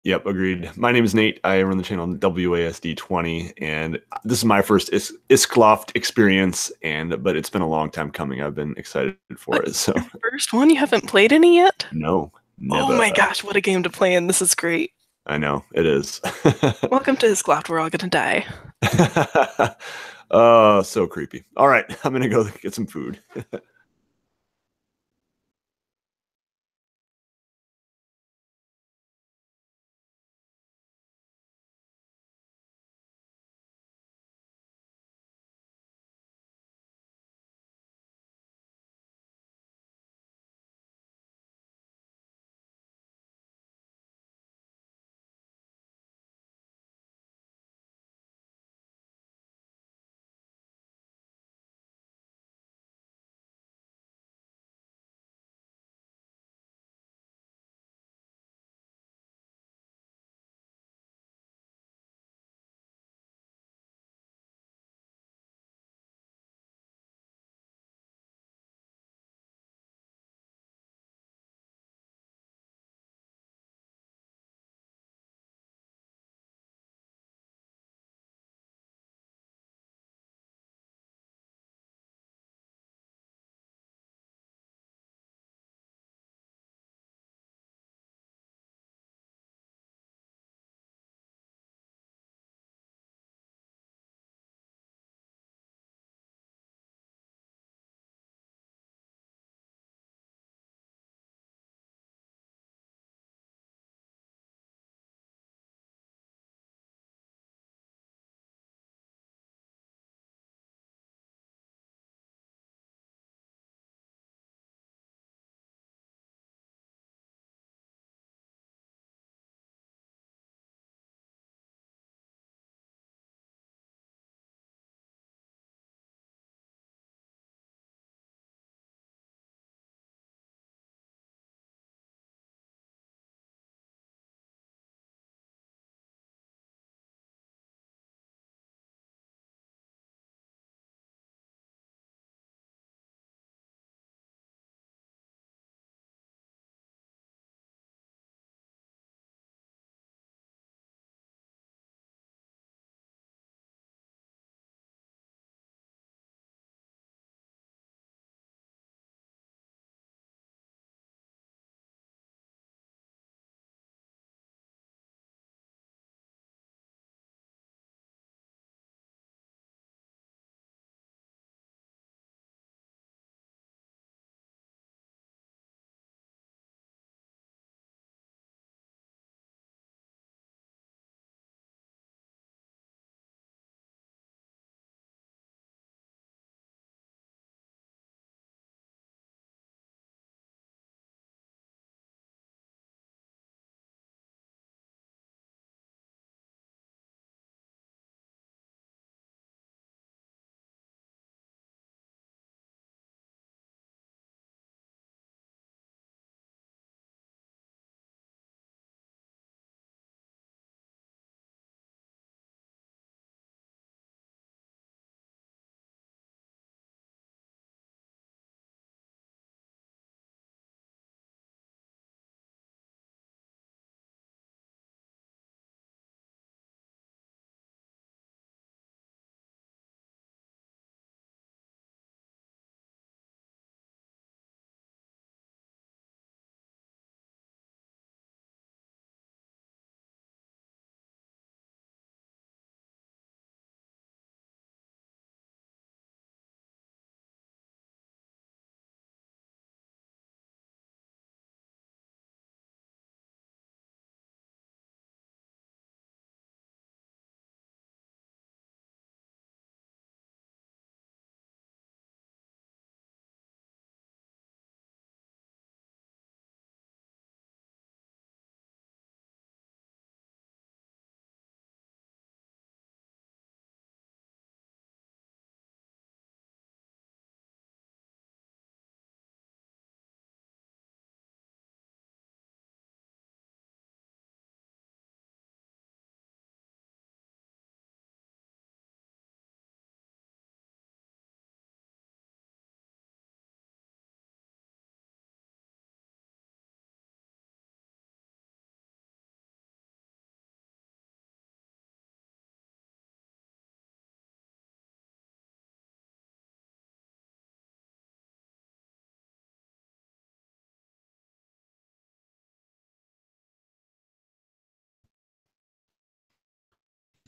Yep, agreed. My name is Nate. I run the channel WASD20, and this is my first Iskloft experience, but it's been a long time coming. I've been excited for it. So First one? You haven't played any yet? no, never. Oh my gosh, what a game to play in. This is great. I know, it is. Welcome to Iskloft. We're all gonna die. Oh, so creepy. All right, I'm gonna go get some food.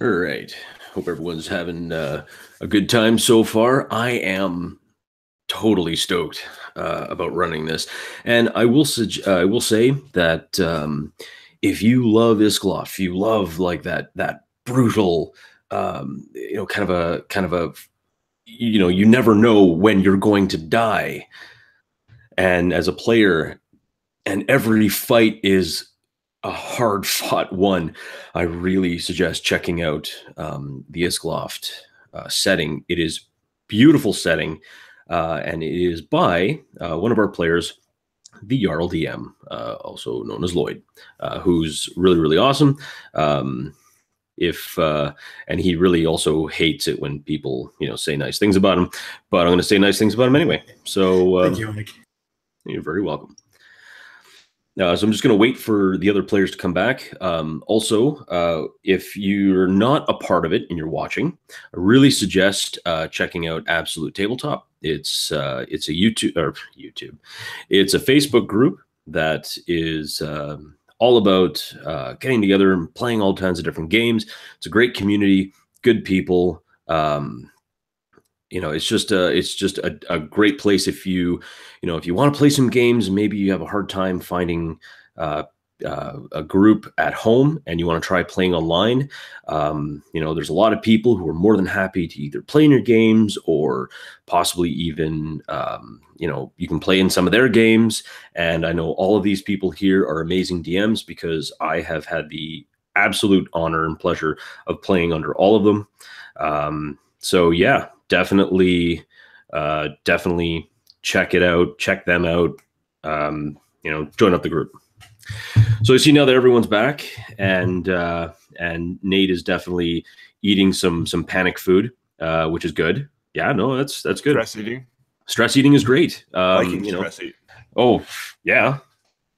All right. Hope everyone's having a good time so far. I am totally stoked about running this, and I will say that if you love Iskloft, if you love like that brutal, kind of a, you never know when you're going to die, and as a player, and every fight is a hard fought one. I really suggest checking out the Iskloft setting. It is beautiful setting, and it is by one of our players, the Jarl DM, also known as Lloyd, who's really awesome. And he really also hates it when people say nice things about him, but I'm going to say nice things about him anyway. So Thank you, Nick. You're very welcome. So I'm just going to wait for the other players to come back. Also, if you're not a part of it and you're watching, I really suggest checking out Absolute Tabletop. It's a YouTube. It's a Facebook group that is all about getting together and playing all kinds of different games. It's a great community, good people. It's just a great place if you want to play some games. Maybe you have a hard time finding a group at home and you want to try playing online. There's a lot of people who are more than happy to either play in your games or possibly even you can play in some of their games. And I know all of these people here are amazing DMs because I have had the absolute honor and pleasure of playing under all of them. So yeah. Definitely check it out. Check them out. Join up the group. So I see now that everyone's back, and Nate is definitely eating some panic food, which is good. Yeah, no, that's good. Stress eating. Stress eating is great. Stress eat. Oh yeah.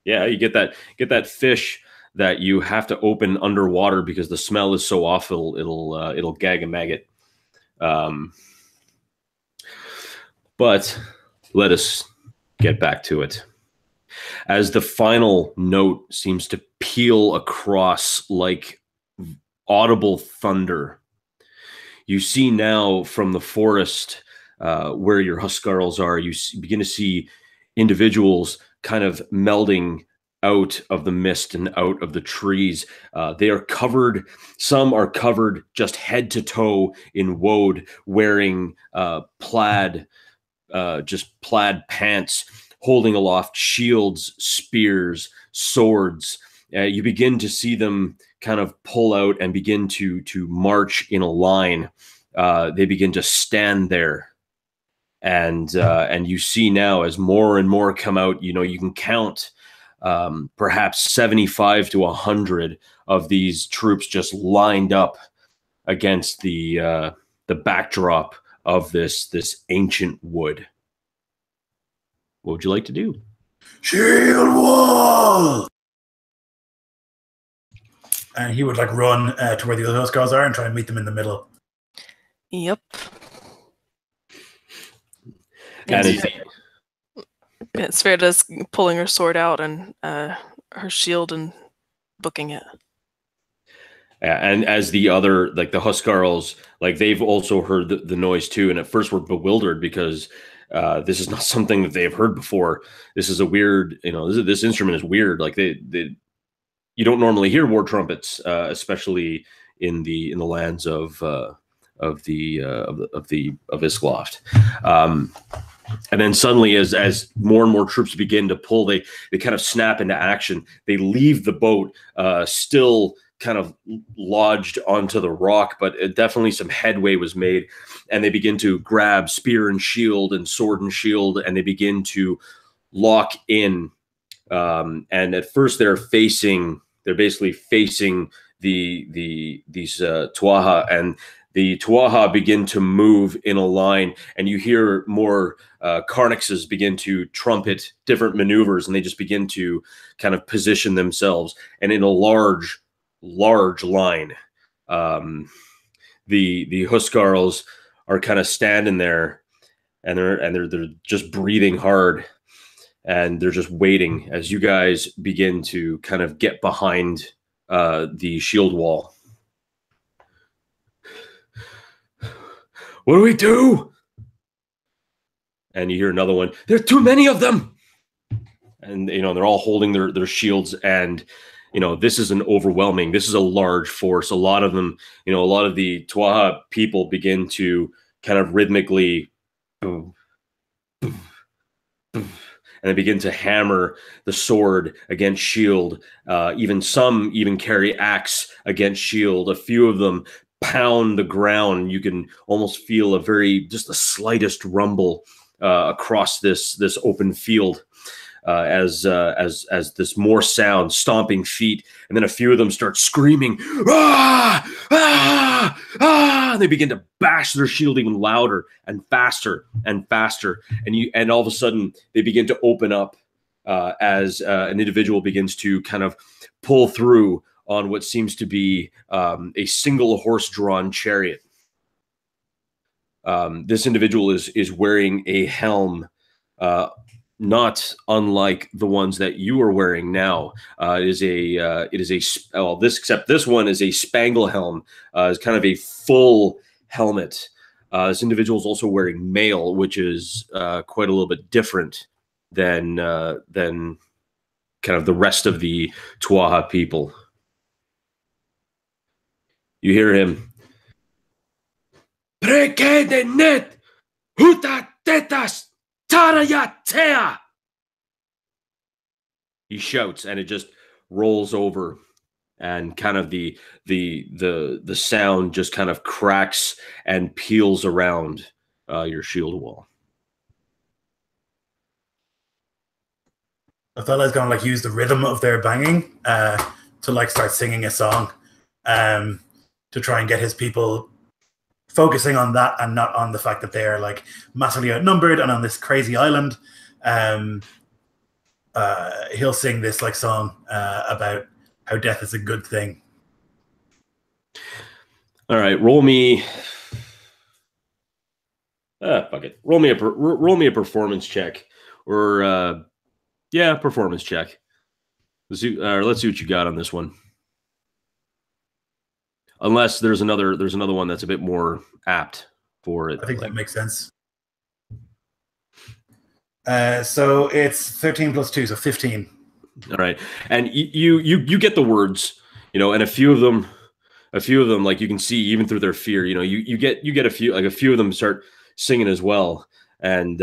You get that fish that you have to open underwater because the smell is so awful. It'll gag a maggot. But let us get back to it. As the final note seems to peal across like audible thunder, you see now from the forest where your Huskarls are, you begin to see individuals kind of melding out of the mist and out of the trees. They are covered. Some are covered just head to toe in woad, wearing plaid pants, holding aloft shields, spears, swords. You begin to see them kind of pull out and begin to march in a line. They begin to stand there. And you see now as more and more come out, you can count perhaps 75 to 100 of these troops just lined up against the backdrop of this ancient wood. What would you like to do? Shield wall! And he would run to where the other Huskarls are and try and meet them in the middle. Yep. And Sverda's pulling her sword out and her shield and booking it. And as the other, the Huskarls, they've also heard the noise too, and at first were bewildered because this is not something that they have heard before. This is a weird, this instrument is weird. You don't normally hear war trumpets, especially in the lands of Iskloft. And then suddenly, as more and more troops begin to pull, they kind of snap into action. They leave the boat, still kind of lodged onto the rock, but definitely some headway was made, and they begin to grab spear and shield and sword and shield, and they begin to lock in. And at first, they're basically facing these Tuatha, and the Tuatha begin to move in a line, and you hear more Carnixes begin to trumpet different maneuvers, and they just begin to kind of position themselves, and in a large line. The Huskarls are kind of standing there, and they're just breathing hard, and they're just waiting as you guys begin to kind of get behind the shield wall. What do we do? And you hear another one. There are too many of them. And, they're all holding their shields. And, this is an overwhelming, this is a large force. A lot of them, a lot of the Tuatha people begin to kind of rhythmically boom, boom, boom, and they begin to hammer the sword against shield. Some even carry axe against shield. A few of them pound the ground. You can almost feel just the slightest rumble across this open field as this more sound, stomping feet, and then a few of them start screaming, ah, ah, ah, and they begin to bash their shield even louder and faster and faster, and all of a sudden they begin to open up as an individual begins to kind of pull through on what seems to be a single horse-drawn chariot. This individual is wearing a helm not unlike the ones that you are wearing now. Except this one is a spangle helm. It's kind of a full helmet. This individual is also wearing mail, which is quite a little bit different than kind of the rest of the Tuatha people. You hear him. Prekede net huta tetas tarayatea. He shouts, and it just rolls over, and kind of the sound just kind of cracks and peels around your shield wall. I thought I was gonna use the rhythm of their banging to start singing a song to try and get his people focusing on that and not on the fact that they are massively outnumbered and on this crazy island. He'll sing this song about how death is a good thing. All right, roll me. Fuck it. Roll me a performance check, or performance check. Let's see what you got on this one. Unless there's another one that's a bit more apt for it. I think that makes sense. So it's 13 plus 2, so 15. All right, and you get the words, and a few of them, you can see even through their fear, you get a few of them start singing as well, and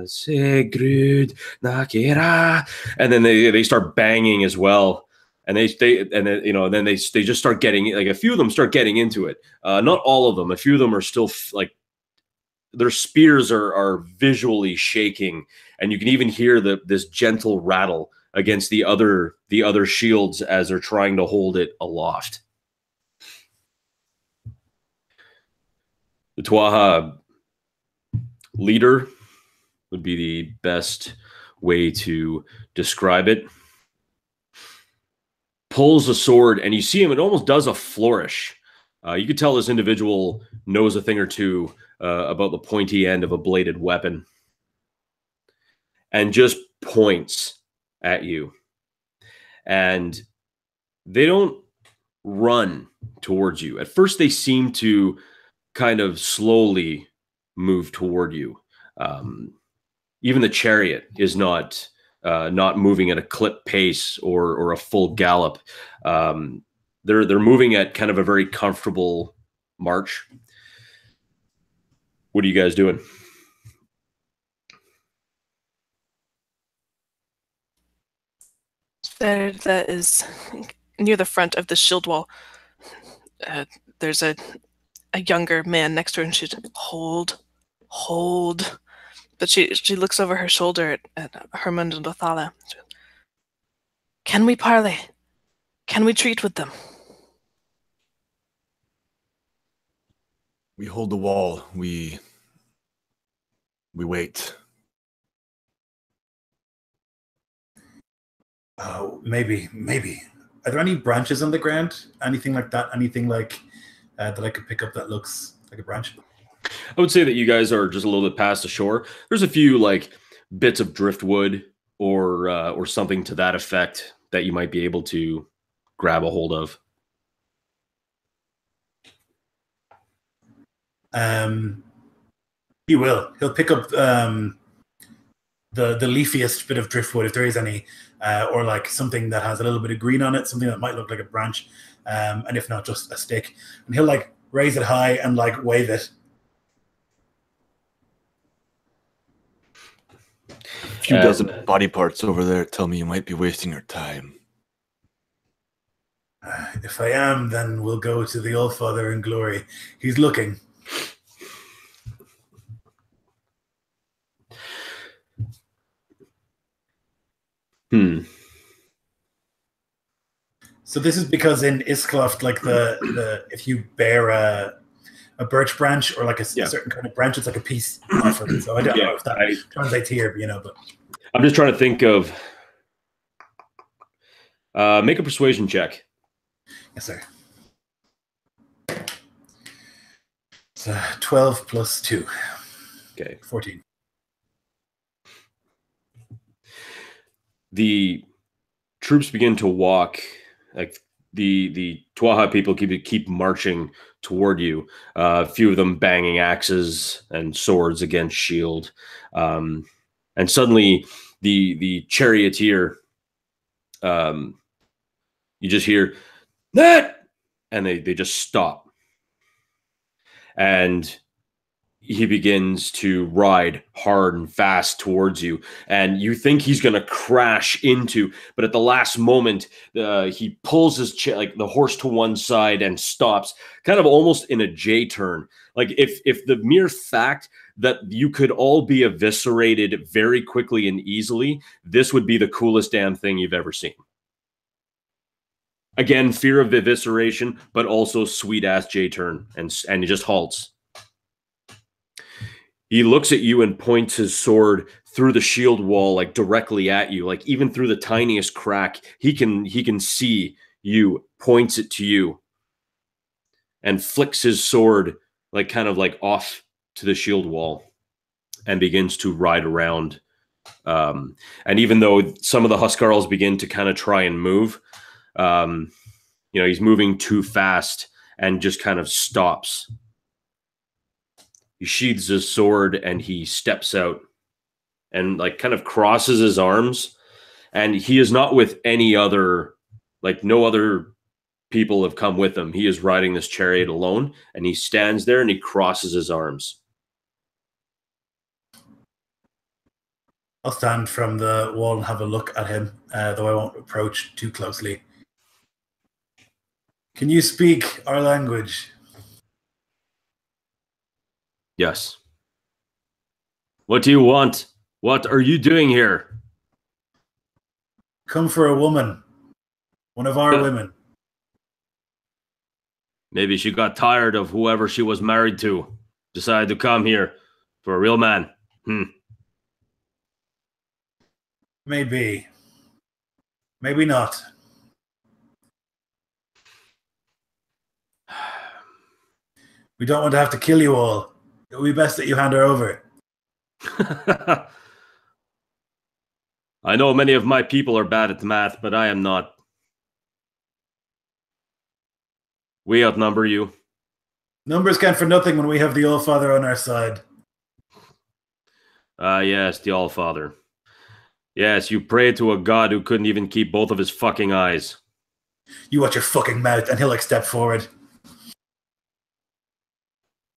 Sigrid Nakira, and then they start banging as well. And they just start getting, a few of them start getting into it. Not all of them. A few of them are still their spears are visually shaking, and you can even hear this gentle rattle against the other shields as they're trying to hold it aloft. The Tuatha leader would be the best way to describe it. Pulls a sword, and you see him, it almost does a flourish. You could tell this individual knows a thing or two about the pointy end of a bladed weapon, and just points at you. And they don't run towards you. At first, they seem to kind of slowly move toward you. Even the chariot is not moving at a clip pace or a full gallop. They're moving at kind of a very comfortable march. What are you guys doing? That is near the front of the shield wall. There's a younger man next to her, and she's hold. But she looks over her shoulder at Hermund and Othala. Can we parley? Can we treat with them? We hold the wall. We wait. Oh, maybe. Are there any branches on the ground? Anything like that? Anything that I could pick up that looks like a branch? I would say that you guys are just a little bit past the shore. There's a few bits of driftwood or something to that effect that you might be able to grab a hold of. He will. He'll pick up the leafiest bit of driftwood, if there is any, or like something that has a little bit of green on it, something that might look like a branch, and if not, just a stick. And he'll like raise it high and like wave it. A few dozen body parts over there tell me you might be wasting your time. If I am, then we'll go to the Allfather in glory. He's looking. So this is because in Iskloft, like the if you bear a birch branch or like a certain kind of branch, it's like a peace offering. So I don't know if that translates here, you know. But I'm just trying to think of. Make a persuasion check. Yes, sir. It's 12 plus 2. Okay. 14. The troops begin to walk, like the Tuatha people keep marching toward you. A few of them banging axes and swords against shield. And suddenly the charioteer, you just hear, "That!" And they just stop. And he begins to ride hard and fast towards you. And you think he's going to crash into, but at the last moment, he pulls his like the horse to one side and stops, kind of almost in a J turn. Like if the mere fact that you could all be eviscerated very quickly and easily, this would be the coolest damn thing you've ever seen. Again, fear of evisceration, but also sweet-ass J-turn, and he just halts. He looks at you and points his sword through the shield wall, like directly at you, like even through the tiniest crack. He can see you, points it to you, and flicks his sword like kind of like off to the shield wall and begins to ride around. And even though some of the Huskarls begin to kind of try and move, he's moving too fast and just kind of stops. He sheathes his sword and he steps out and like kind of crosses his arms. And he is not with any other, like no other people have come with him. He is riding this chariot alone, and he stands there and he crosses his arms. I'll stand from the wall and have a look at him, though I won't approach too closely. Can you speak our language? Yes. What do you want? What are you doing here? Come for a woman. One of our women. Maybe she got tired of whoever she was married to. Decided to come here for a real man. Maybe. Maybe not. We don't want to have to kill you all. It would be best that you hand her over. I know many of my people are bad at math, but I am not. We outnumber you. Numbers count for nothing when we have the Allfather on our side. Yes, the Allfather. Yes, you pray to a god who couldn't even keep both of his fucking eyes. You watch your fucking mouth, and he'll like step forward.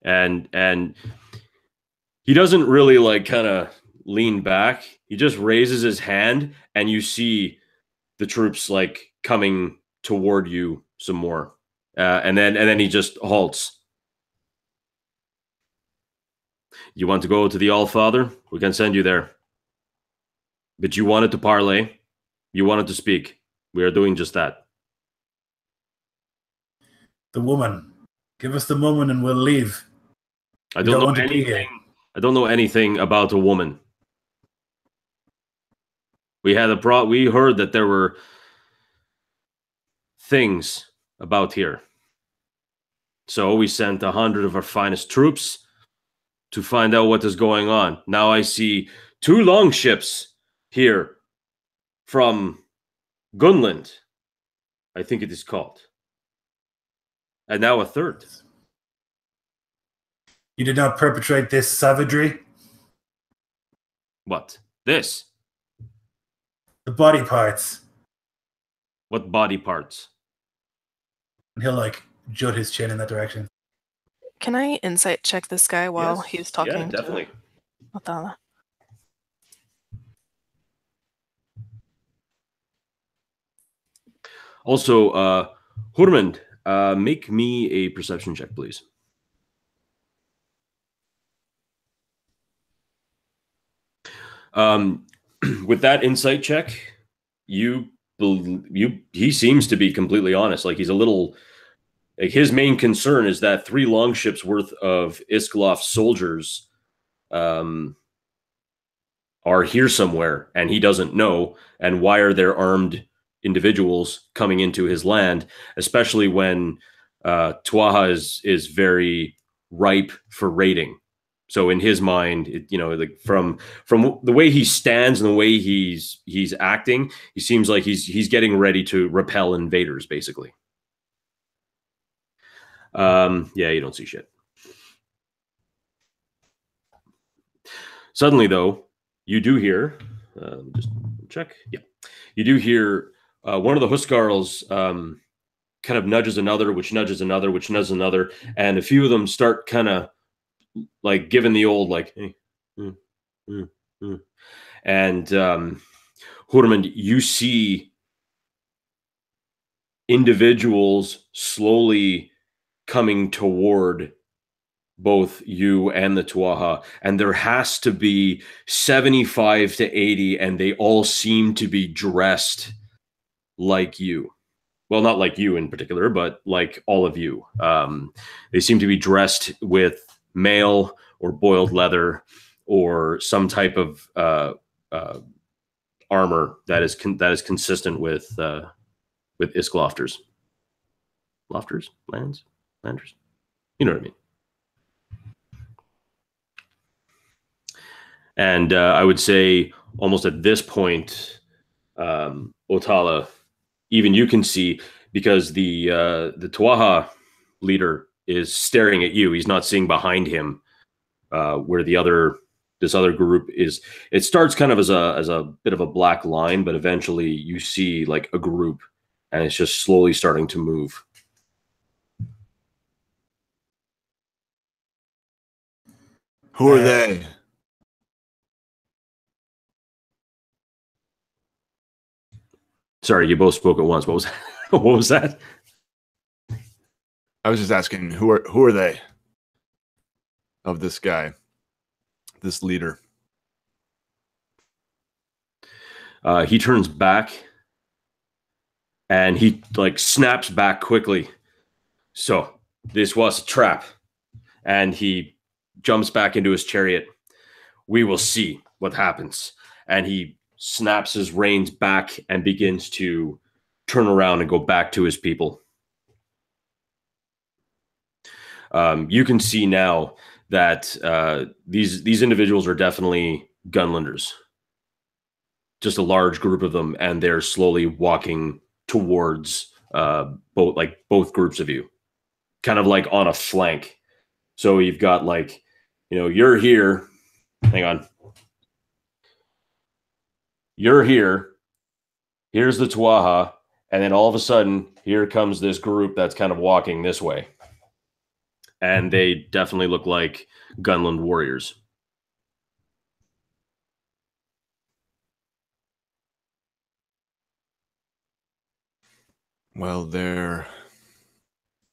And he doesn't really like kind of lean back. He just raises his hand, and you see the troops like coming toward you some more. And then he just halts. You want to go to the Allfather? We can send you there. But you wanted to parley. You wanted to speak. We are doing just that. The woman. Give us the woman and we'll leave. I don't know anything. I don't know anything about a woman. We heard that there were things about here. So we sent 100 of our finest troops to find out what is going on. Now I see 2 longships here from Gunnland, I think it is called. And now a 3rd. You did not perpetrate this savagery? What? This? The body parts. What body parts? And he'll like jut his chin in that direction. Can I insight check this guy while Yes. he's talking? Yeah, definitely. To Tuatha? Also, Hurmund, make me a perception check, please. With that insight check, he seems to be completely honest. Like, he's a little, like, his main concern is that 3 longships worth of Iskloft soldiers are here somewhere, and he doesn't know. And why are there armed individuals coming into his land, especially when Tuatha is very ripe for raiding? So in his mind, like from the way he stands and the way he's acting, he seems like he's getting ready to repel invaders, basically. Yeah, you don't see shit. Suddenly, though, you do hear. Just check. Yeah, you do hear one of the Huskarls kind of nudges another, which nudges another, which nudges another, and a few of them start kind of like giving the old like, hey, and Hurmund, you see individuals slowly coming toward both you and the Tuatha, and there has to be 75 to 80, and they all seem to be dressed like you. Well, not like you in particular, but like all of you. They seem to be dressed with mail or boiled leather or some type of armor that is consistent with Isklofters. Lofters? Landers? You know what I mean. And I would say almost at this point, Otala, even you can see, because the Tuatha leader is staring at you. He's not seeing behind him where this other group is. It starts kind of as a bit of a black line, but eventually you see like a group, and it's just slowly starting to move. Who are they? Sorry, you both spoke at once. What was that? What was that? I was just asking, who are they? Of this guy, this leader. He turns back, and he like snaps back quickly. So this was a trap, and he jumps back into his chariot. We will see what happens, and he snaps his reins back and begins to turn around and go back to his people. You can see now that these individuals are definitely Gunnlanders. Just a large group of them, and they're slowly walking towards both groups of you, kind of like on a flank. So you've got like, you're here. Hang on. You're here. Here's the Tuatha, and then all of a sudden, here comes this group that's kind of walking this way. And they definitely look like Gunland warriors. Well, they're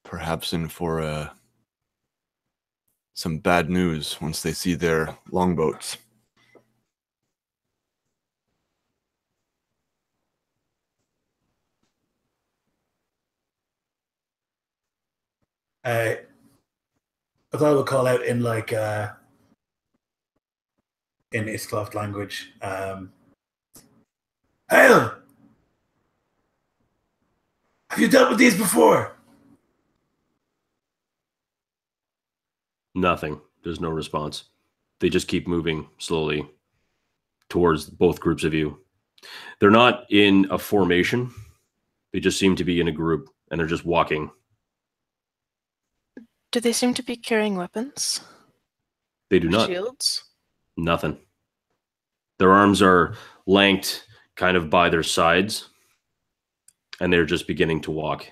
perhaps in for some bad news once they see their longboats. I thought I would call out in like in Iskloft language. Hail! Have you dealt with these before? Nothing. There's no response. They just keep moving slowly towards both groups of you. They're not in a formation. They just seem to be in a group, and they're just walking. Do they seem to be carrying weapons? They do not. Shields? Nothing. Their arms are lanked kind of by their sides, and they're just beginning to walk.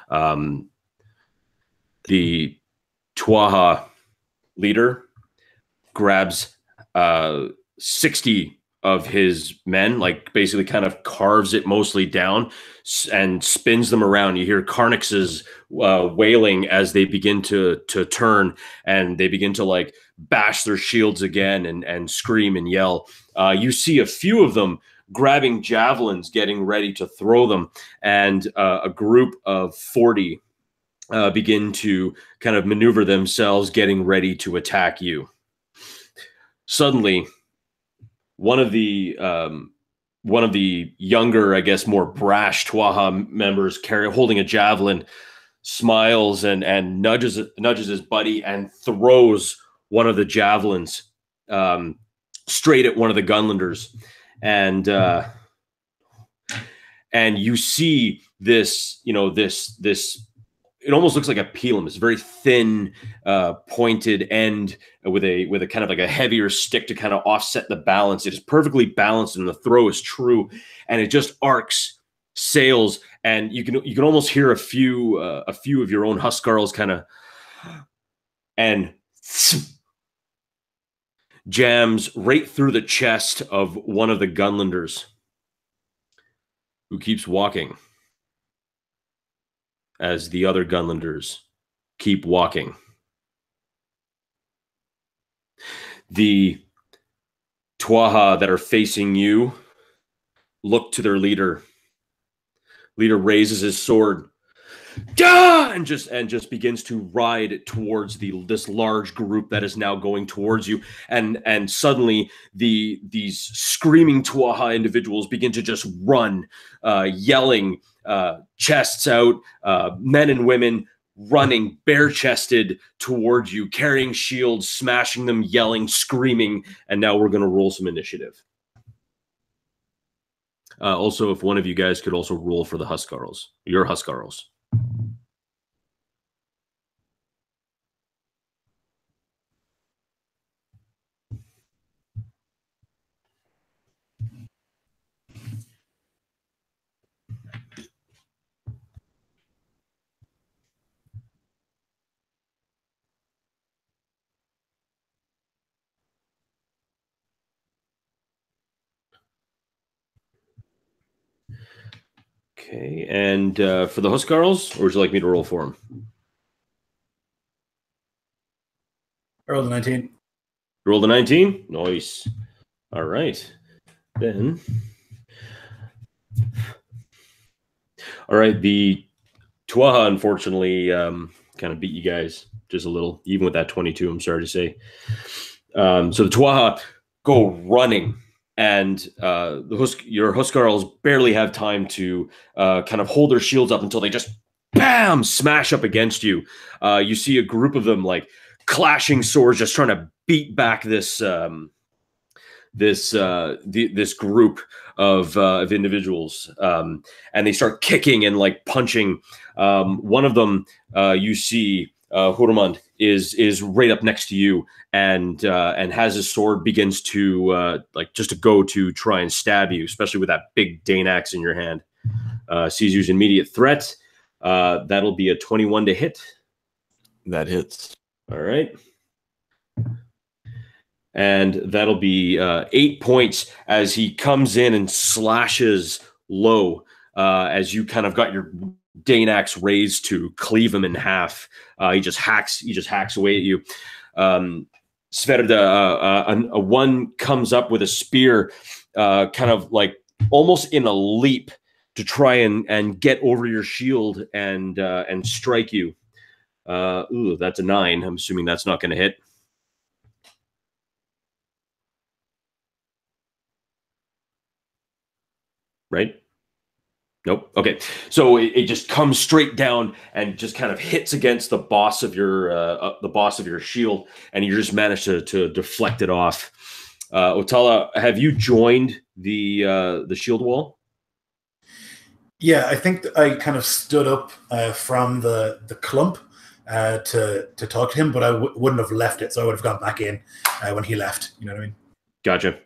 The Tuatha leader grabs 60 of his men, like basically kind of carves it mostly down and spins them around. You hear Carnix's wailing as they begin to turn, and they begin to like bash their shields again and scream and yell. You see a few of them grabbing javelins, getting ready to throw them, and a group of 40 begin to kind of maneuver themselves, getting ready to attack you. Suddenly, one of the younger, I guess, more brash Tuatha members holding a javelin, smiles and nudges his buddy and throws one of the javelins straight at one of the Gunnlanders, and you see this, this. It almost looks like a pilum. It's very thin, pointed end with a kind of like a heavier stick to kind of offset the balance. It is perfectly balanced, and the throw is true, and it just arcs, sails, and you can almost hear a few of your own Huskarls kind of, and jams right through the chest of one of the Gunnlanders, who keeps walking as the other Gunnlanders keep walking. The Tuatha that are facing you look to their leader. Leader raises his sword, and just begins to ride towards this large group that is now going towards you. And suddenly these screaming Tuatha individuals begin to just run, yelling, chests out, men and women running bare-chested towards you, carrying shields, smashing them, yelling, screaming. And now we're going to roll some initiative. Also, if one of you guys could also roll for the Huskarls, your Huskarls. Okay, and for the Huskarls, or would you like me to roll for them? I rolled a 19. You rolled a 19? Nice. All right. Then. All right, the Tuatha, unfortunately, kind of beat you guys just a little, even with that 22, I'm sorry to say. So the Tuatha go running, and your Huskarls barely have time to kind of hold their shields up until they just, bam, smash up against you. You see a group of them, like, clashing swords, just trying to beat back this this group of individuals, and they start kicking and like punching. One of them, you see, Hurmund is right up next to you, and has his sword, begins to like just to go to try and stab you, especially with that big Dane axe in your hand. Sees you as an immediate threat. That'll be a 21 to hit. That hits. All right. And that'll be 8 points as he comes in and slashes low, as you kind of got your Dane axe raised to cleave him in half. He just hacks away at you. Sverda, a one comes up with a spear, kind of like almost in a leap to try and get over your shield and strike you. Ooh, that's a 9. I'm assuming that's not going to hit. Right? Nope. Okay. So it just comes straight down and just kind of hits against the boss of your shield, and you just managed to deflect it off. Otala, have you joined the shield wall? Yeah, I think I kind of stood up from the clump, to talk to him, but I wouldn't have left it, so I would have gone back in when he left. You know what I mean? Gotcha.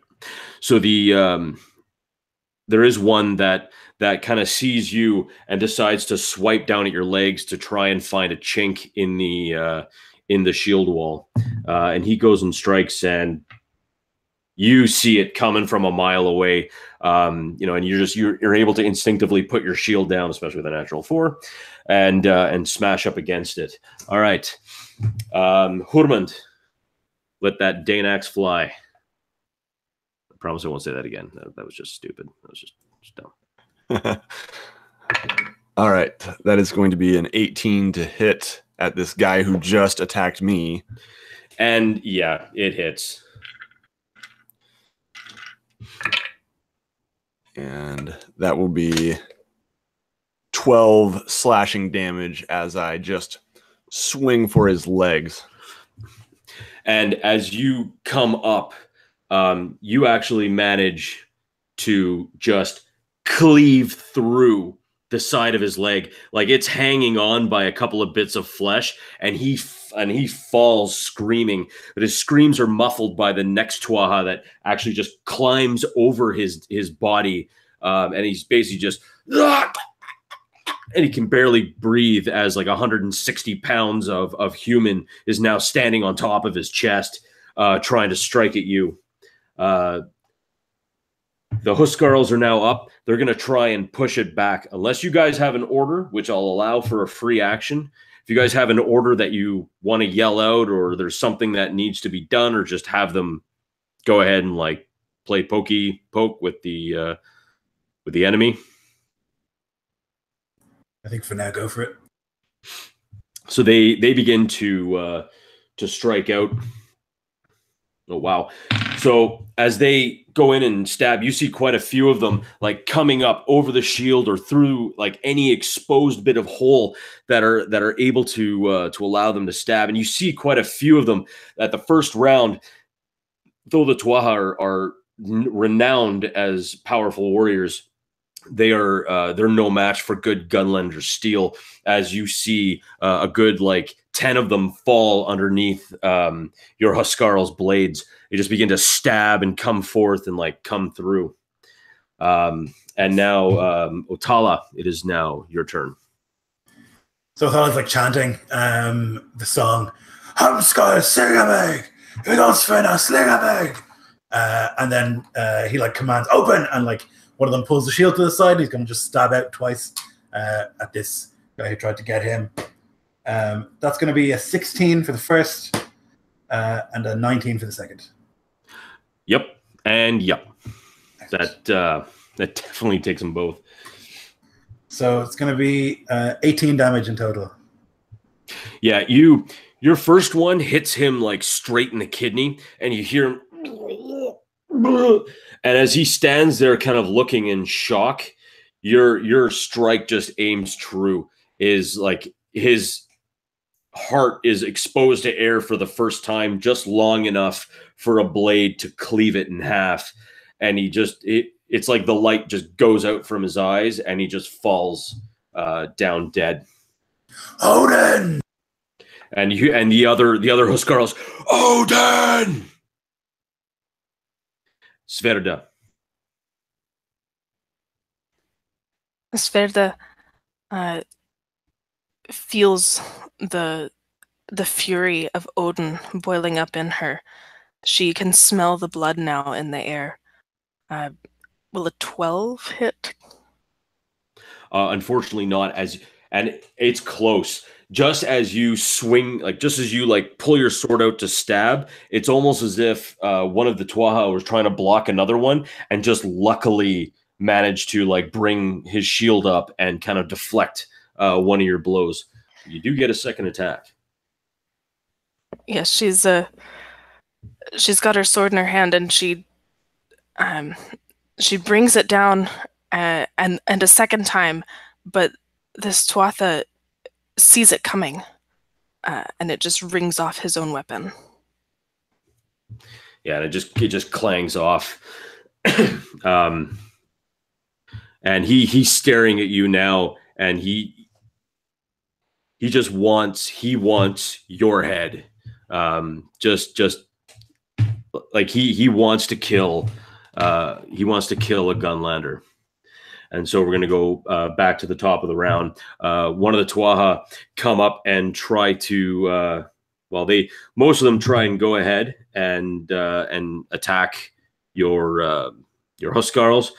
So there is one that kind of sees you and decides to swipe down at your legs to try and find a chink in the shield wall, and he goes and strikes, and you see it coming from a mile away, and you're able to instinctively put your shield down, especially with a natural 4, and smash up against it. All right, Hurmund, let that Dane axe fly. I promise I won't say that again. That was just stupid. That was just dumb. All right, that is going to be an 18 to hit at this guy who just attacked me. And yeah, it hits. And that will be 12 slashing damage as I just swing for his legs. And as you come up, you actually manage to just cleave through the side of his leg, like it's hanging on by a couple of bits of flesh, and he falls screaming. But his screams are muffled by the next Tuatha that actually just climbs over his body, and he's basically just, and he can barely breathe as like 160 pounds of human is now standing on top of his chest, trying to strike at you. The Huskarls are now up. They're going to try and push it back. Unless you guys have an order, which I'll allow for a free action. If you guys have an order that you want to yell out, or there's something that needs to be done, or just have them go ahead and like play poke with the enemy. I think for now, go for it. So they begin to strike out. Oh, wow. So as they go in and stab, you see quite a few of them like coming up over the shield or through like any exposed bit of hole that are able to allow them to stab. And you see quite a few of them at the first round, though the Tuatha are renowned as powerful warriors. They're no match for good Gunnlanders steel, as you see a good like 10 of them fall underneath your Huskarl's blades. They just begin to stab and come forth and like come through. And now, Otala, it is now your turn. So Othala's like chanting the song, Hamskar Sigameg, Hidosfena Sligameg. And then he like commands open, and like one of them pulls the shield to the side. He's going to just stab out twice at this guy who tried to get him. That's going to be a 16 for the first and a 19 for the second. Yep. And yep. That definitely takes them both. So it's going to be 18 damage in total. Yeah, your first one hits him like straight in the kidney, and you hear him. And as he stands there kind of looking in shock, your strike just aims true. Is like his heart is exposed to air for the first time, just long enough for a blade to cleave it in half. And it's like the light just goes out from his eyes, and he just falls down dead. Odin! And the other Huskarls, Odin! Sverda. Sverda feels the fury of Odin boiling up in her. She can smell the blood now in the air. Will a 12 hit? Unfortunately not, and it's close. Just as you swing, just as you pull your sword out to stab, it's almost as if one of the Tuatha was trying to block another one, and just luckily managed to bring his shield up and kind of deflect one of your blows. You do get a second attack. Yes, she's got her sword in her hand, and she brings it down and a second time, but this Tuatha sees it coming, and it just rings off his own weapon. Yeah, and it just clangs off. And he's staring at you now, and he just wants your head. Just like he wants to kill a Gunlander. And so we're going to go back to the top of the round. One of the Tuatha come up and try to, most of them try and go ahead and attack your Huskarls.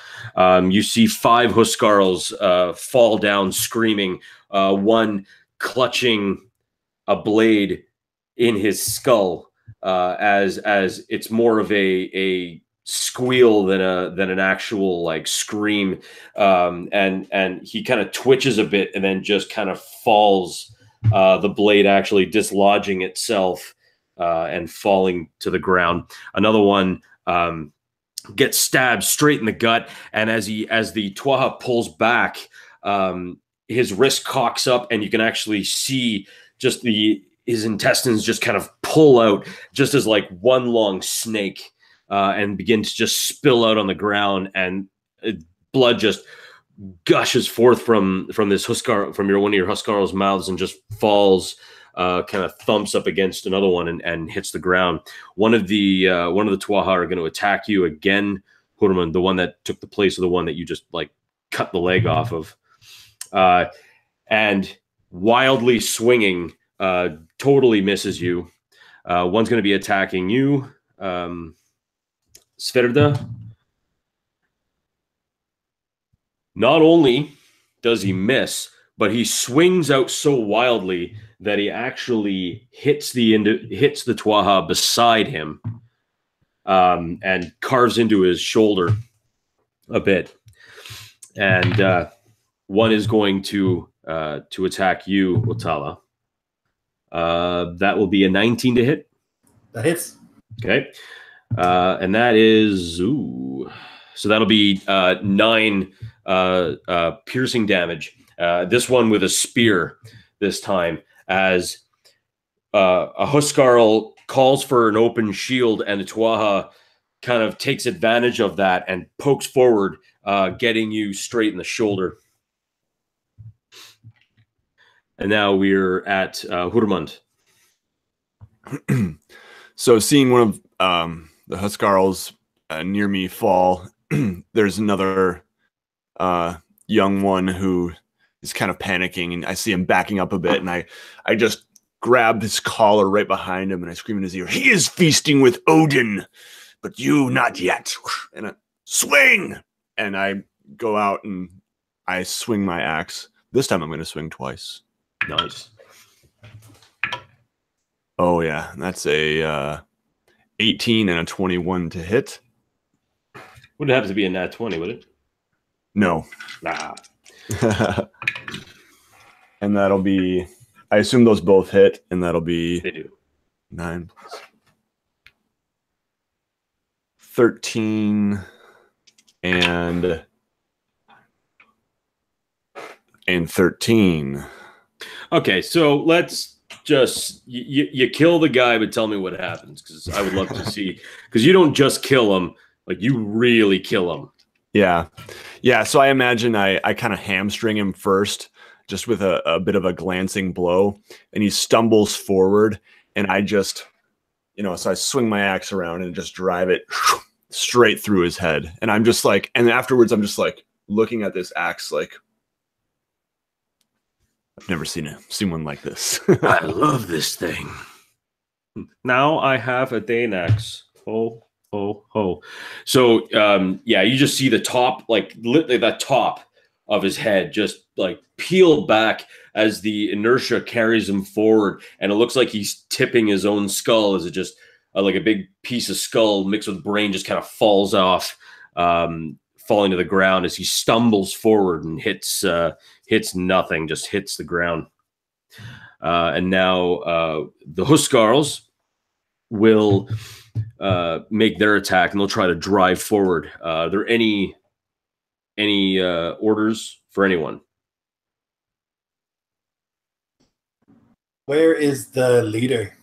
You see 5 Huskarls fall down screaming, one clutching a blade in his skull, as it's more of a squeal than an actual like scream, and he kind of twitches a bit and then just kind of falls, the blade actually dislodging itself and falling to the ground. Another one gets stabbed straight in the gut, and as the Tuatha pulls back, his wrist cocks up, and you can actually see just his intestines just kind of pull out, just as like one long snake, and begin to just spill out on the ground, and blood just gushes forth from this Huskar, from one of your Huskarl's mouths, and just falls, kind of thumps up against another one and hits the ground. One of the Tuatha are going to attack you again, Hurman, the one that took the place of the one that you just like cut the leg off of, and wildly swinging, totally misses you. One's going to be attacking you, Sverda. Not only does he miss, but he swings out so wildly that he actually hits the Tuatha beside him, and carves into his shoulder a bit. And one is going to attack you, Otala. That will be a 19 to hit. That hits. Okay. And that is, so that'll be 9 piercing damage. This one with a spear this time, as a Huskarl calls for an open shield, and the Tuatha kind of takes advantage of that and pokes forward, getting you straight in the shoulder. And now we're at Hurmund. So seeing one of the Huskarls near me fall, there's another young one who is kind of panicking, and I see him backing up a bit, and I just grab his collar right behind him, and I scream in his ear, "He is feasting with Odin, but you not yet." And I swing, and I go out and I swing my axe. This time I'm going to swing twice. Nice. Oh yeah, that's a 18 and a 21 to hit. Wouldn't have to be a nat 20, would it? No. Nah. And that'll be, I assume those both hit, and that'll be, They do. 9 plus 13 and 13. Okay, so let's just you kill the guy, but tell me what happens, because I would love to see, because you don't just kill him, like you really kill him. Yeah. So I imagine I kind of hamstring him first, just with a bit of a glancing blow, and he stumbles forward, and I just, so I swing my axe around and just drive it straight through his head. And I'm just like, and afterwards I'm just like looking at this axe like, I've never seen one like this. I love this thing. Now I have a Dane axe. Ho, ho, ho. So, you just see the top, like literally the top of his head just like peel back as the inertia carries him forward. And it looks like he's tipping his own skull, as it just like a big piece of skull mixed with brain just kind of falls off, falling to the ground as he stumbles forward and hits nothing, just hits the ground. And now the Huskarls will make their attack, and they'll try to drive forward. Are there any orders for anyone? Where is the leader?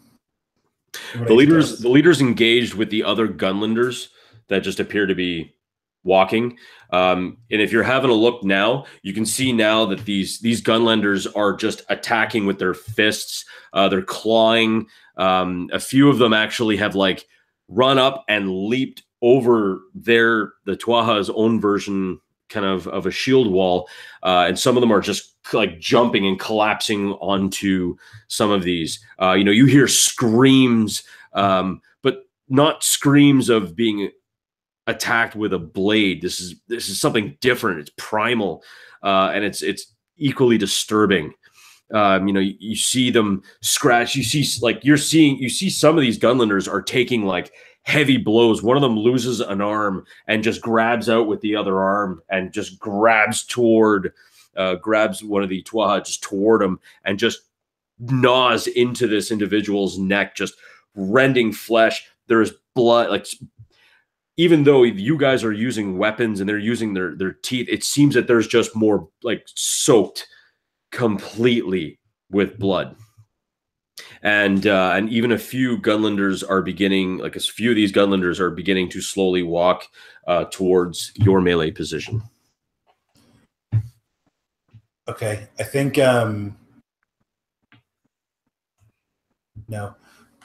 The leader's engaged with the other Gunlanders that just appear to be walking. And if you're having a look now, you can see now that these Gunlanders are just attacking with their fists. They're clawing. A few of them actually have like run up and leaped over the Tuatha's own version kind of a shield wall. And some of them are just like jumping and collapsing onto some of these. You hear screams, but not screams of being attacked with a blade. This is something different. It's primal, and it's equally disturbing. You see them scratch. You see some of these Gunlanders are taking like heavy blows. One of them loses an arm and just grabs out with the other arm and just grabs one of the Tuatha just toward him and just gnaws into this individual's neck, just rending flesh. There's blood, like, even though you guys are using weapons and they're using their teeth, it seems that there's just more like soaked completely with blood. And even a few Gunlanders are beginning, like a few of these Gunlanders are beginning to slowly walk towards your melee position. Okay, I think no.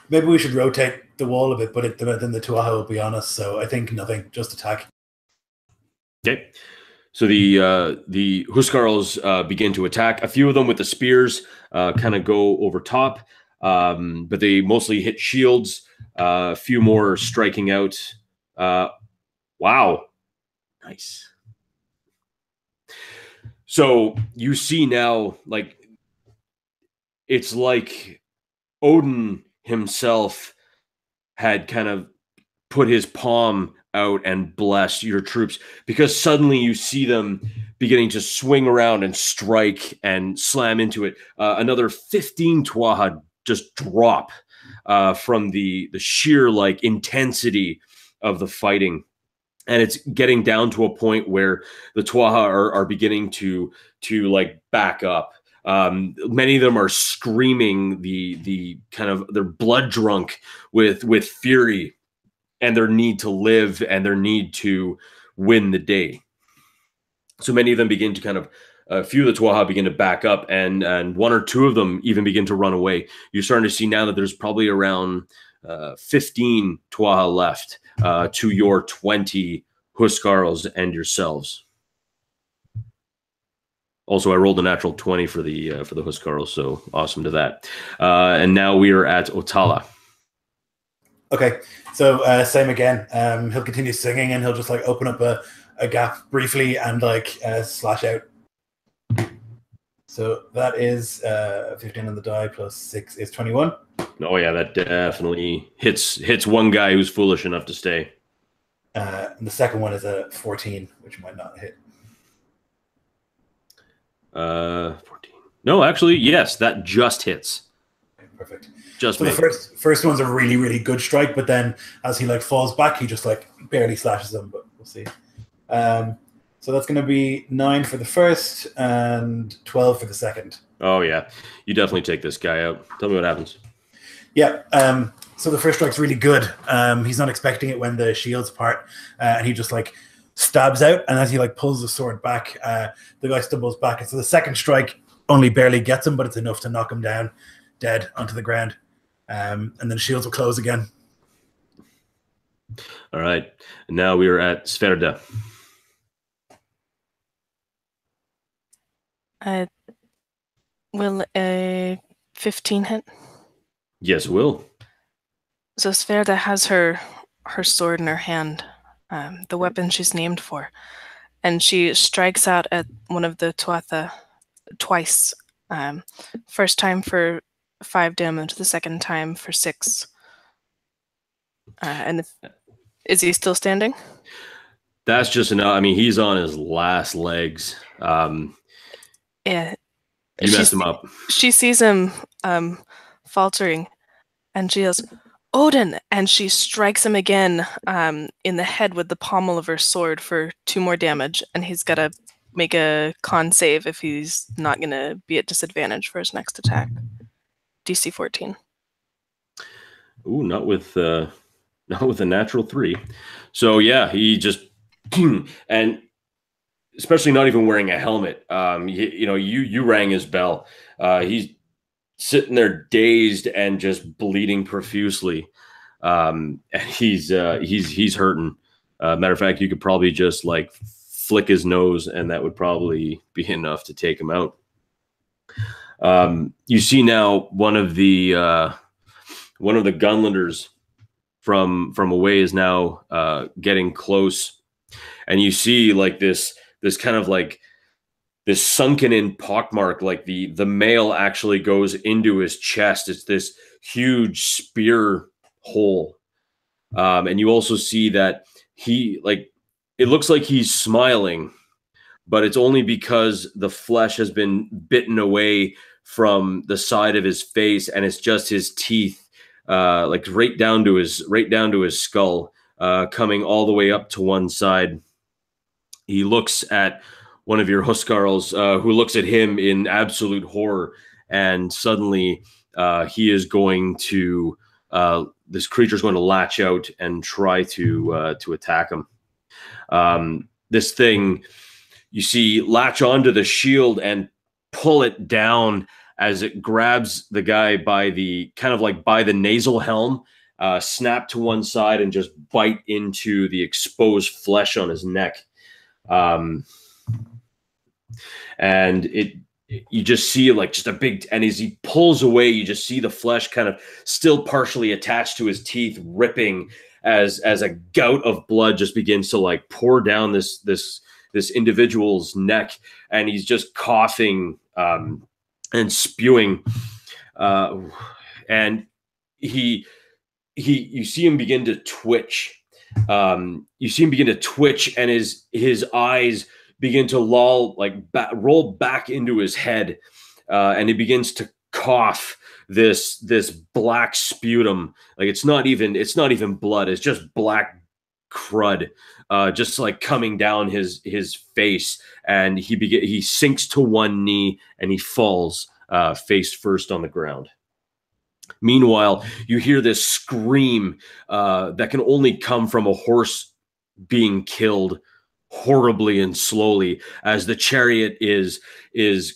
Maybe we should rotate the wall a bit, but then the Tuatha will be on us. So I think nothing, just attack. Okay. So the Huskarls begin to attack. A few of them with the spears kind of go over top, but they mostly hit shields. A few more striking out. Wow. Nice. So you see now, like, it's like Odin himself had kind of put his palm out and blessed your troops, because suddenly you see them beginning to swing around and strike and slam into it. Another 15 Tuatha just drop from the sheer like intensity of the fighting. And it's getting down to a point where the Tuatha are beginning to like back up. Many of them are screaming the kind of, they're blood drunk with fury and their need to live and their need to win the day. So many of them begin to kind of, a few of the Tuatha begin to back up, and one or two of them even begin to run away. You're starting to see now that there's probably around 15 Tuatha left to your 20 Huskarls and yourselves. Also, I rolled a natural 20 for the Huskarls, so awesome to that. And now we are at Otala. Okay, so same again. He'll continue singing, and he'll just like open up a gap briefly and like slash out. So that is 15 on the die plus 6 is 21. Oh yeah, that definitely hits one guy who's foolish enough to stay. And the second one is a 14, which might not hit. 14. No, actually, yes, that just hits. Okay, perfect. Just so the first one's a really, really good strike, but then as he like falls back, he just like barely slashes them, but we'll see. So that's going to be 9 for the first and 12 for the second. Oh yeah, you definitely take this guy out. Tell me what happens. Yeah. So the first strike's really good. He's not expecting it when the shield's apart, and he just like stabs out. And as he like pulls the sword back, the guy stumbles back. And so the second strike only barely gets him, but it's enough to knock him down dead onto the ground. And then shields will close again. All right. And now we are at Sverda. Will a 15 hit? Yes, it will. So Sverda has her sword in her hand, the weapon she's named for, and she strikes out at one of the Tuatha twice. First time for 5 damage, the second time for 6. And is he still standing? That's just enough. I mean, he's on his last legs. Yeah. You messed him up. She sees him faltering, and she yells, "Odin!" And she strikes him again in the head with the pommel of her sword for 2 more damage, and he's got to make a con save if he's not going to be at disadvantage for his next attack. DC 14. Ooh, not with a natural 3. So yeah, he just and especially not even wearing a helmet. You rang his bell. He's sitting there dazed and just bleeding profusely. And he's hurting. Matter of fact, you could probably just like flick his nose, and that would probably be enough to take him out. You see now one of the Gunlanders from away is now getting close, and you see like this kind of like this sunken in pockmark, like the mail actually goes into his chest. It's this huge spear hole. And you also see that it looks like he's smiling, but it's only because the flesh has been bitten away from the side of his face, and it's just his teeth, like right down to his skull, coming all the way up to one side. He looks at one of your Huskarls, who looks at him in absolute horror, and suddenly he is going to this creature's going to latch out and try to attack him. This thing, you see, latch onto the shield and pull it down as it grabs the guy by the nasal helm, snap to one side, and just bite into the exposed flesh on his neck. And you just see like just a big, and as he pulls away, you just see the flesh kind of still partially attached to his teeth, ripping as a gout of blood just begins to like pour down this individual's neck, and he's just coughing and spewing, and you see him begin to twitch. And his eyes begin to roll back into his head, and he begins to cough this black sputum. Like it's not even blood, it's just black crud, just like coming down his face, and he sinks to one knee and he falls face first on the ground. Meanwhile, you hear this scream that can only come from a horse being killed horribly and slowly, as the chariot is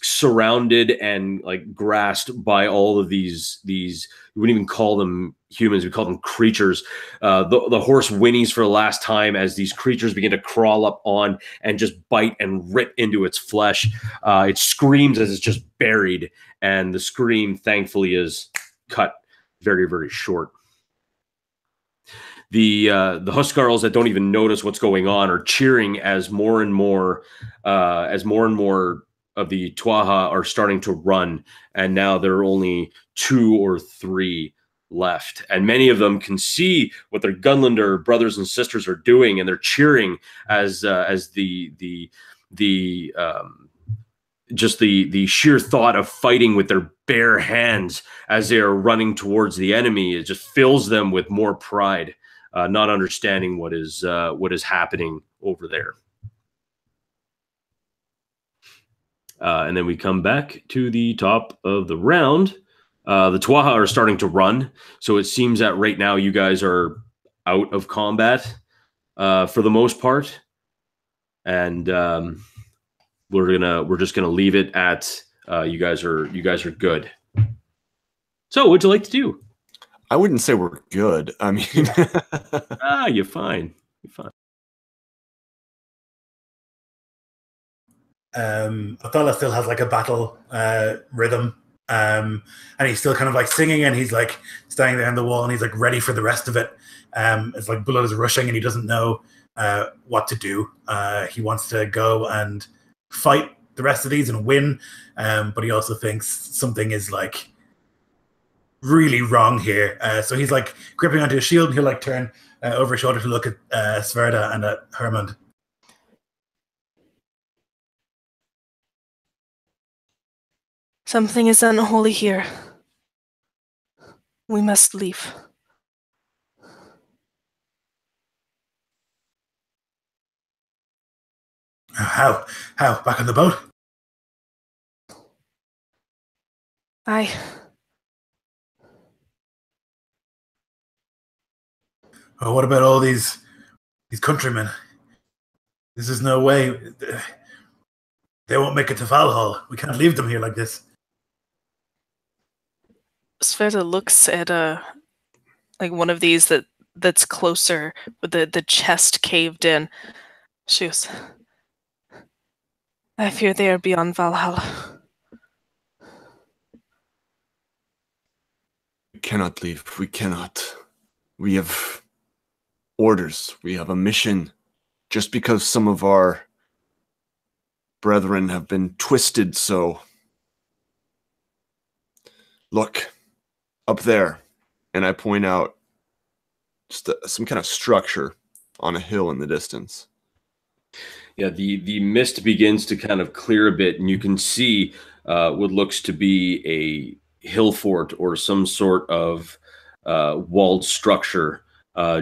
surrounded and like grasped by all of these we wouldn't even call them humans, we call them creatures. The horse whinnies for the last time as these creatures begin to crawl up on and just bite and rip into its flesh. It screams as it's just buried, and the scream thankfully is cut very, very short. The Huskarls that don't even notice what's going on are cheering as more and more of the Tuatha are starting to run, and now there are only 2 or 3 left, and many of them can see what their Gunlander brothers and sisters are doing, and they're cheering as the sheer thought of fighting with their bare hands as they are running towards the enemy, it just fills them with more pride. Not understanding what is happening over there. And then we come back to the top of the round. The Tuatha are starting to run, so it seems that right now you guys are out of combat for the most part, and we're just gonna leave it at you guys are good. So, what'd you like to do? I wouldn't say we're good. I mean, you're fine. You're fine. Othello still has like a battle rhythm, and he's still kind of like singing, and he's like standing there on the wall, and he's like ready for the rest of it. It's like blood is rushing, and he doesn't know what to do. He wants to go and fight the rest of these and win, but he also thinks something is like really wrong here. So he's like gripping onto his shield, and he'll like turn over his shoulder to look at Sverda and at Hermund. Something is unholy here. We must leave. How? Back on the boat? Aye. Oh, what about all these countrymen? This is no way. They won't make it to Valhall. We can't leave them here like this. Sveta looks at like one of these that's closer with the chest caved in. She goes, I fear they are beyond Valhalla. We cannot leave. We cannot. We have orders. We have a mission. Just because some of our brethren have been twisted so. Look, up there. And I point out just some kind of structure on a hill in the distance. Yeah, the mist begins to kind of clear a bit, and you can see what looks to be a hill fort or some sort of walled structure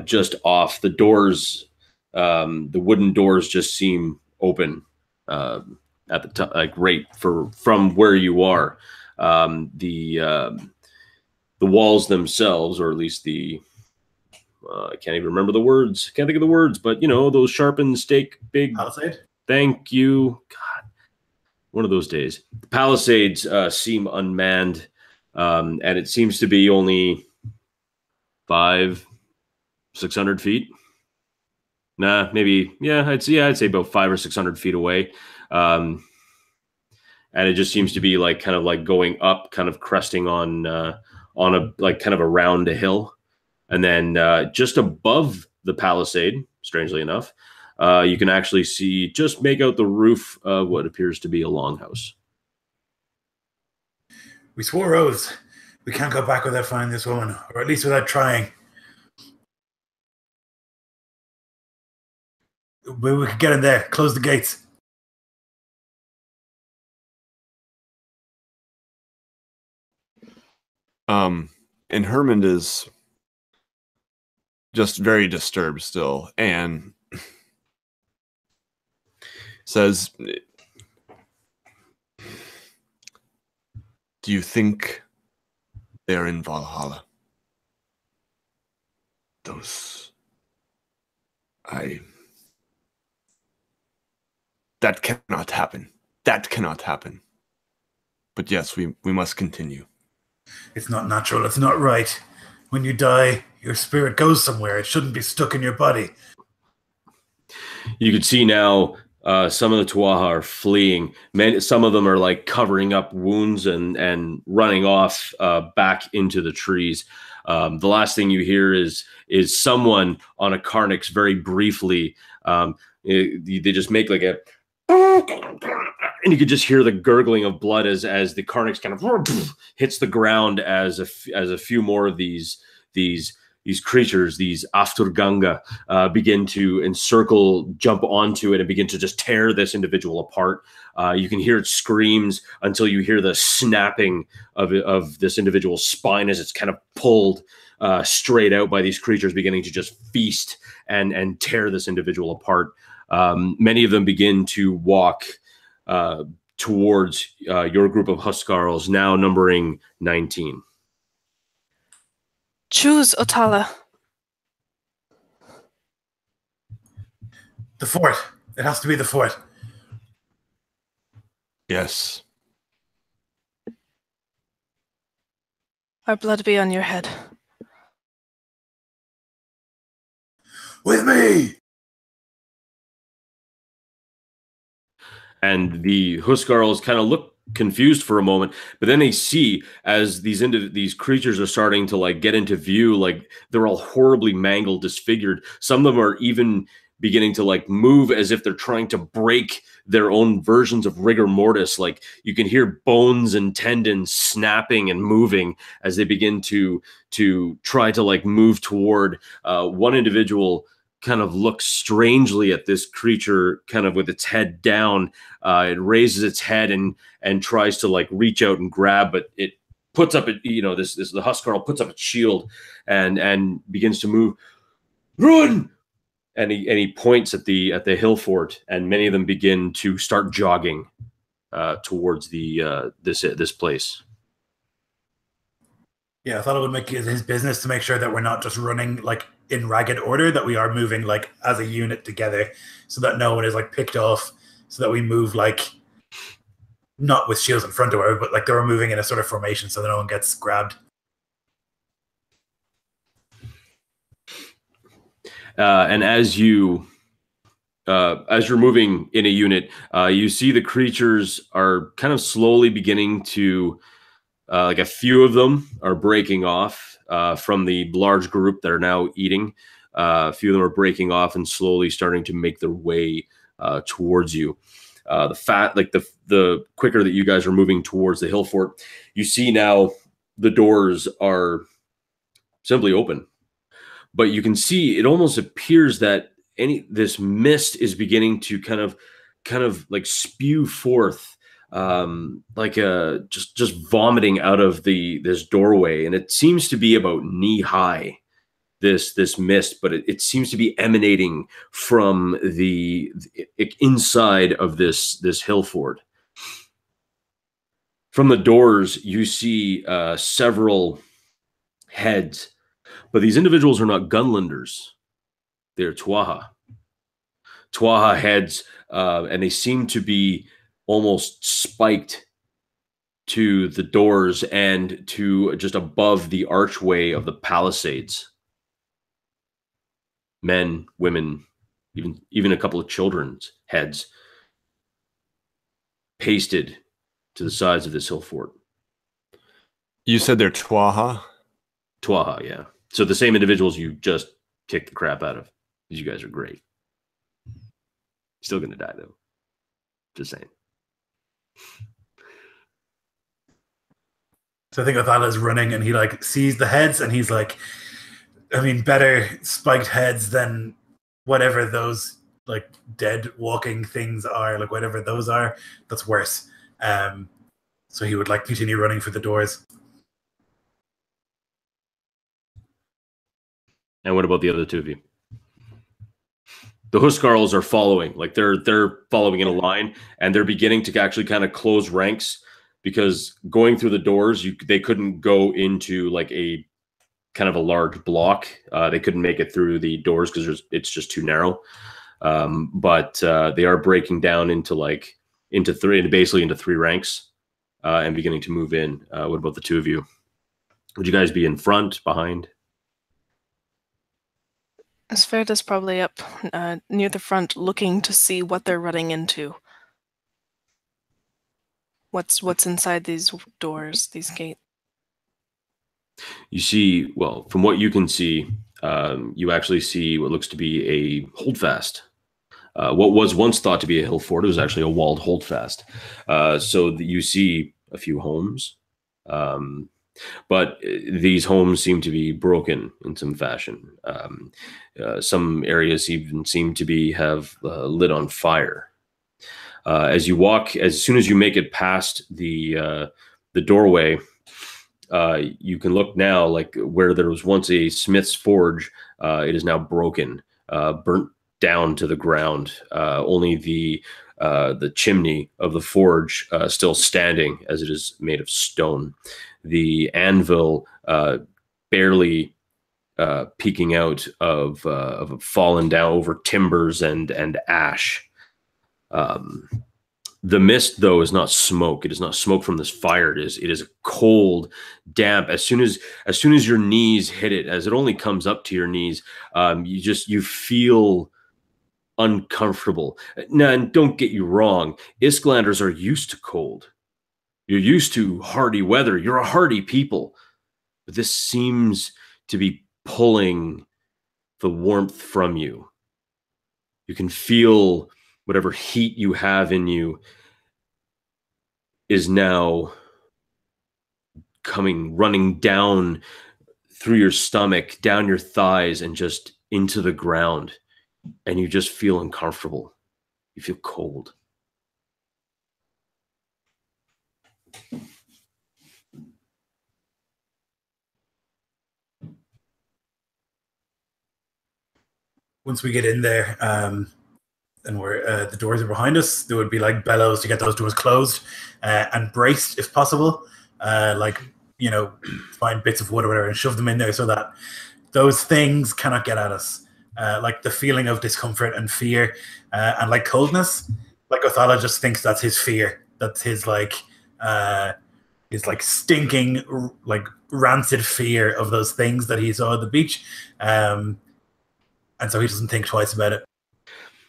just off. The doors, the wooden doors, just seem open at the top, like right from where you are. The walls themselves, or at least the I can't even remember the words. Can't think of the words, but you know, those sharpened stake, big. Palisade? Thank you. God, one of those days. The palisades seem unmanned, and it seems to be only 500-600 feet. Nah, maybe. Yeah, I'd say about 500 or 600 feet away. And it just seems to be like kind of like going up, kind of cresting on a like kind of around a hill. And then just above the palisade, strangely enough, you can actually see, just make out the roof of what appears to be a longhouse. We swore oaths. We can't go back without finding this woman, or at least without trying. We could get in there. Close the gates. And Hermond is just very disturbed still, and says, do you think they're in Valhalla? That cannot happen. That cannot happen. But yes, we must continue. It's not natural. It's not right. When you die, your spirit goes somewhere. It shouldn't be stuck in your body. You can see now some of the Tuatha are fleeing. Some of them are like covering up wounds and running off back into the trees. The last thing you hear is someone on a Carnix very briefly. They just make like a, and you could just hear the gurgling of blood as the Carnix kind of hits the ground as a few more of these creatures, these Afturganga, begin to encircle, jump onto it, and begin to just tear this individual apart. You can hear its screams until you hear the snapping of this individual's spine as it's kind of pulled straight out by these creatures beginning to just feast and tear this individual apart. Many of them begin to walk towards your group of Huskarls, now numbering 19. Choose, Otala. The fort. It has to be the fort. Yes. Our blood be on your head. With me! And the Huskarls kind of look confused for a moment, but then they see as these creatures are starting to like get into view, like they're all horribly mangled, disfigured. Some of them are even beginning to like move as if they're trying to break their own versions of rigor mortis. Like you can hear bones and tendons snapping and moving as they begin to try to like move toward one individual. Kind of looks strangely at this creature, kind of with its head down. It raises its head and tries to like reach out and grab, but it puts up the Huskarl puts up its shield and begins to move. Run! And he points at the hill fort, and many of them begin to start jogging towards this place. Yeah, I thought it would make it his business to make sure that we're not just running like in ragged order, that we are moving like as a unit together, so that no one is like picked off, so that we move like not with shields in front of her, but like they were moving in a sort of formation so that no one gets grabbed. And as you're moving in a unit, you see the creatures are kind of slowly beginning to, like a few of them are breaking off from the large group that are now eating. A few of them are breaking off and slowly starting to make their way towards you. The quicker that you guys are moving towards the hill fort, you see now the doors are simply open. But you can see it almost appears that this mist is beginning to kind of like spew forth, like just vomiting out of this doorway, and it seems to be about knee high. This mist, but it seems to be emanating from the inside of this hill fort. From the doors, you see several heads. But these individuals are not Gunnlanders. They're Tuatha. Tuatha heads, and they seem to be almost spiked to the doors and to just above the archway of the palisades. Men, women, even a couple of children's heads pasted to the sides of this hill fort. You said they're Tuatha? Tuatha, yeah. So the same individuals you just kicked the crap out of. You guys are great. Still gonna die though. Just saying. So I think Othala's running and he like sees the heads and he's like, I mean, better spiked heads than whatever those like dead walking things are, like whatever those are, that's worse. So he would like continue running for the doors. And what about the other two of you? The Huskarls are following, like they're following in a line, and they're beginning to actually kind of close ranks, because going through the doors, they couldn't go into like a kind of a large block. They couldn't make it through the doors because it's just too narrow. But they are breaking down into three ranks, and beginning to move in. What about the two of you? Would you guys be in front, behind? Sverda's probably up near the front, looking to see what they're running into. What's inside these doors, these gates? You see, well, from what you can see, you actually see what looks to be a holdfast. What was once thought to be a hill fort, it was actually a walled holdfast. So you see a few homes, but these homes seem to be broken in some fashion. Some areas even seem to have lit on fire. As you walk, as soon as you make it past the doorway, you can look now, like where there was once a smith's forge, it is now broken, burnt down to the ground. Only the chimney of the forge still standing, as it is made of stone. The anvil barely peeking out of fallen down over timbers and ash. The mist, though, is not smoke. It is not smoke from this fire. It is a cold, damp. As soon as your knees hit it, as it only comes up to your knees, you feel uncomfortable. Now, and don't get you wrong, Isklanders are used to cold. You're used to hardy weather. You're a hardy people. But this seems to be pulling the warmth from you. You can feel whatever heat you have in you is now running down through your stomach, down your thighs, and just into the ground. And you just feel uncomfortable. You feel cold. Once we get in there, and where the doors are behind us, there would be like bellows to get those doors closed and braced if possible. Find bits of wood or whatever and shove them in there so that those things cannot get at us. Like the feeling of discomfort and fear and like coldness. Like Othala just thinks that's his fear. That's his like stinking, like rancid fear of those things that he saw at the beach. And so he doesn't think twice about it.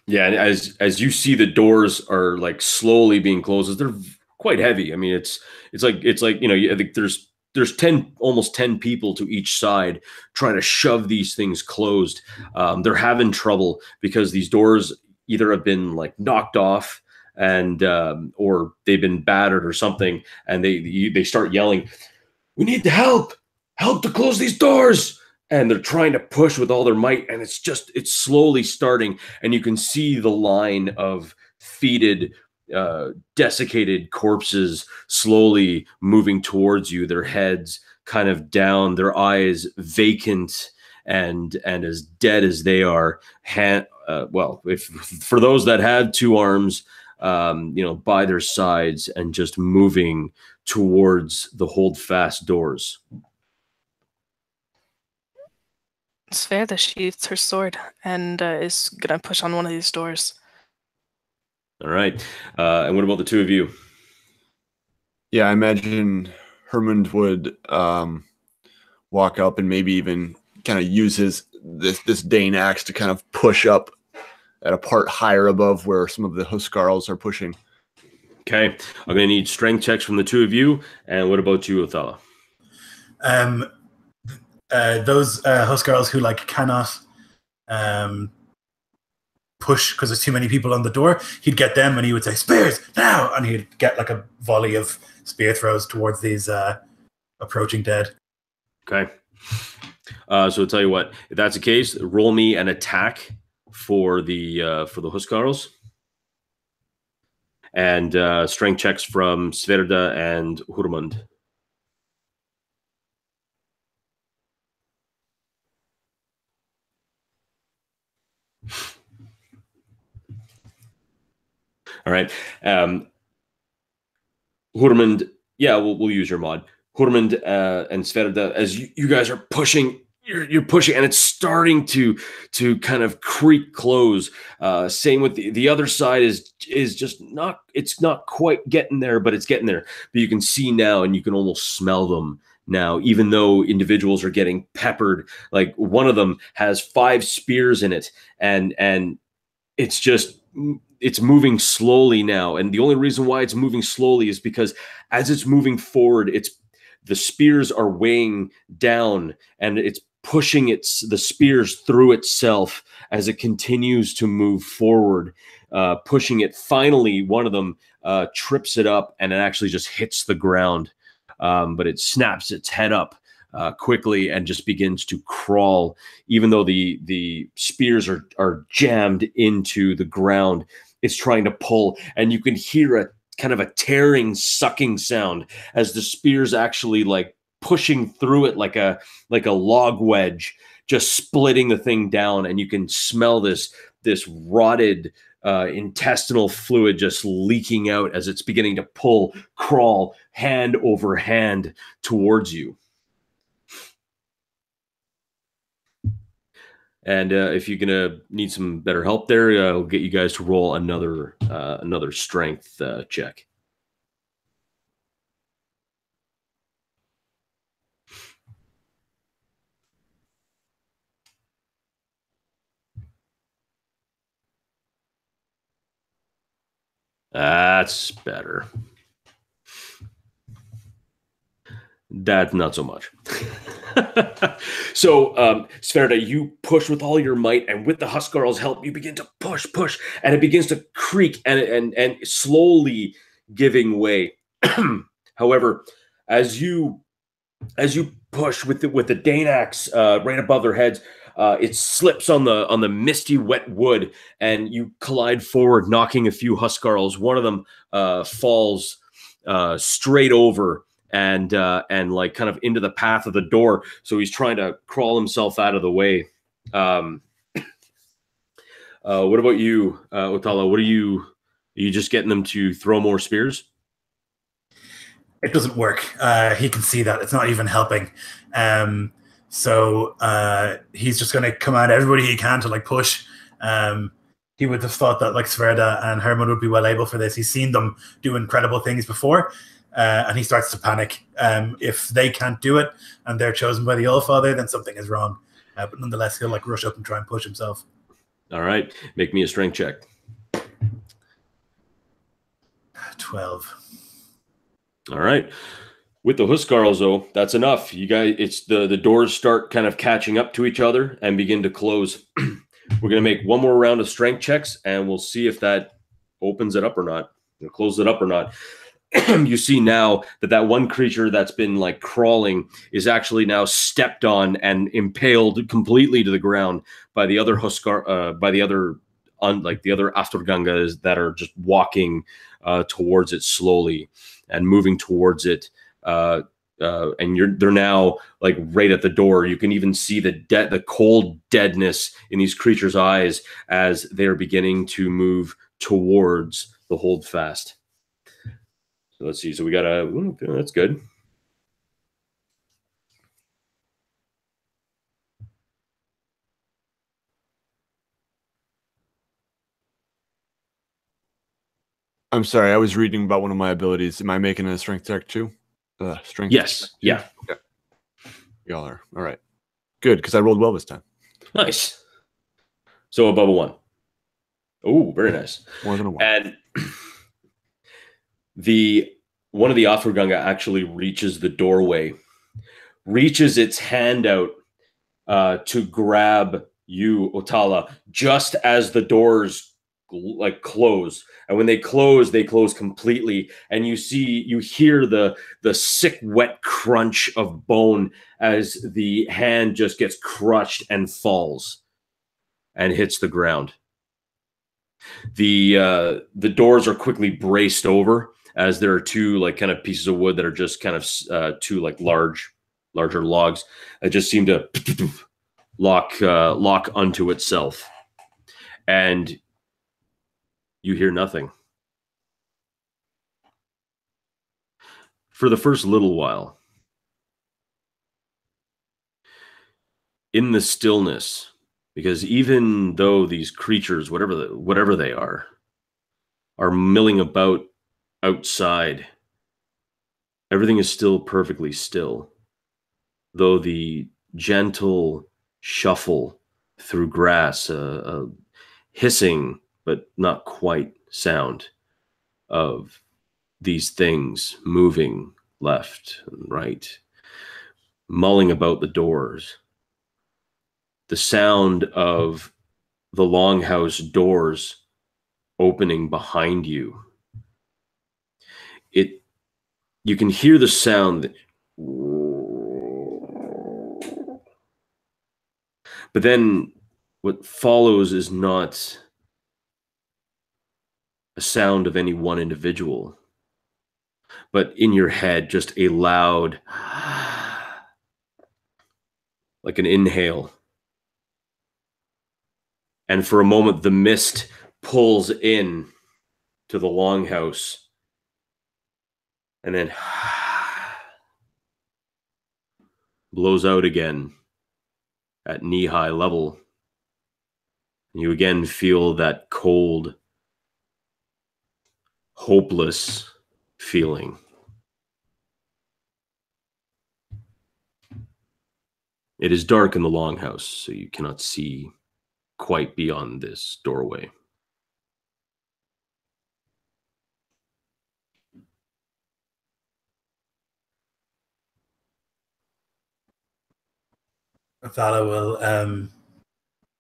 Yeah, and as you see, the doors are like slowly being closed. They're quite heavy. I mean, it's like you know, I think there's almost 10 people to each side trying to shove these things closed. They're having trouble because these doors either have been like knocked off and or they've been battered or something, and they start yelling, "We need the help to close these doors!" And they're trying to push with all their might, and it's slowly starting, and you can see the line of fetid, desiccated corpses slowly moving towards you, their heads kind of down, their eyes vacant and as dead as they are. Well, if for those that had two arms, you know, by their sides and just moving towards the holdfast doors. Sverda sheaths her sword and is gonna push on one of these doors. All right. And what about the two of you? Yeah, I imagine Hermund would walk up and maybe even kind of use this Dane axe to kind of push up at a part higher above where some of the Huskarls are pushing. Okay. I'm going to need strength checks from the two of you. And what about you, Othala? Those Huskarls who like cannot push because there's too many people on the door, he'd get them and he would say, "Spears, now!" And he'd get like a volley of spear throws towards these approaching dead. Okay. So I'll tell you what, if that's the case, roll me an attack for the Huskarls. And strength checks from Sverda and Hurmund. All right. Hurmund, yeah, we'll use your mod. Hurmund and Sverda, as you guys are pushing, you're pushing, and it's starting to kind of creak close. Same with the other side is just not, it's not quite getting there, but it's getting there. But you can see now, and you can almost smell them now, even though individuals are getting peppered. Like one of them has 5 spears in it, and it's moving slowly now. And the only reason why it's moving slowly is because as it's moving forward, the spears are weighing down, and it's pushing the spears through itself as it continues to move forward, pushing it. Finally, one of them trips it up, and it actually just hits the ground. But it snaps its head up quickly and just begins to crawl, even though the spears are jammed into the ground. It's trying to pull, and you can hear a kind of a tearing, sucking sound as the spears actually like pushing through it like a log wedge, just splitting the thing down. And you can smell this rotted intestinal fluid just leaking out as it's beginning to crawl hand over hand towards you. And if you're gonna need some better help there, I'll get you guys to roll another strength check. That's better. That's not so much. So, Sverda, you push with all your might, and with the Huskarl's help, you begin to push, and it begins to creak and slowly giving way. However, as you push with the Dane axe right above their heads, it slips on the misty wet wood, and you collide forward, knocking a few Huskarls. One of them falls straight over and like kind of into the path of the door. So he's trying to crawl himself out of the way. What about you, Othala? Are you just getting them to throw more spears? It doesn't work. He can see that it's not even helping. So he's just going to command everybody he can to like push. He would have thought that like Sverda and Herman would be well able for this. He's seen them do incredible things before, and he starts to panic. If they can't do it and they're chosen by the Allfather, then something is wrong. But nonetheless, he'll like rush up and try and push himself. All right, make me a strength check. 12. All right. With the Huskarls, though, that's enough. You guys, it's the doors start kind of catching up to each other and begin to close. We're going to make one more round of strength checks, and we'll see if that opens it up or not, or closes it up or not. You see now that one creature that's been like crawling is actually now stepped on and impaled completely to the ground by the other by the other Afturgangas that are just walking towards it slowly and moving towards it. And they're now like right at the door. You can even see the cold deadness in these creatures' eyes as they're beginning to move towards the holdfast. So let's see. So we got that's good. I'm sorry, I was reading about one of my abilities. Am I making a strength check too? Strength. Yes. Yeah. Okay. Y'all are all right. Good, because I rolled well this time. Nice. So above a 1. Oh, very nice. More than a 1. And one of the Afturganga actually reaches the doorway, reaches its hand out to grab you, Otala, just as the doors like close. And when they close completely, and you hear the sick wet crunch of bone as the hand just gets crushed and falls and hits the ground. The doors are quickly braced over as there are two like kind of pieces of wood that are just kind of two like larger logs that just seem to lock onto itself, and you hear nothing for the first little while. In the stillness, because even though these creatures, whatever they are milling about outside, everything is still perfectly still, though the gentle shuffle through grass, a hissing but not quite sound of these things moving left and right, mulling about the doors. The sound of the longhouse doors opening behind you. You can hear the sound that, but then what follows is not a sound of any one individual, but in your head, just a loud, like an inhale. And for a moment, the mist pulls in to the longhouse, and then blows out again at knee-high level. You again feel that cold, hopeless feeling. It is dark in the longhouse, so you cannot see quite beyond this doorway. Othala will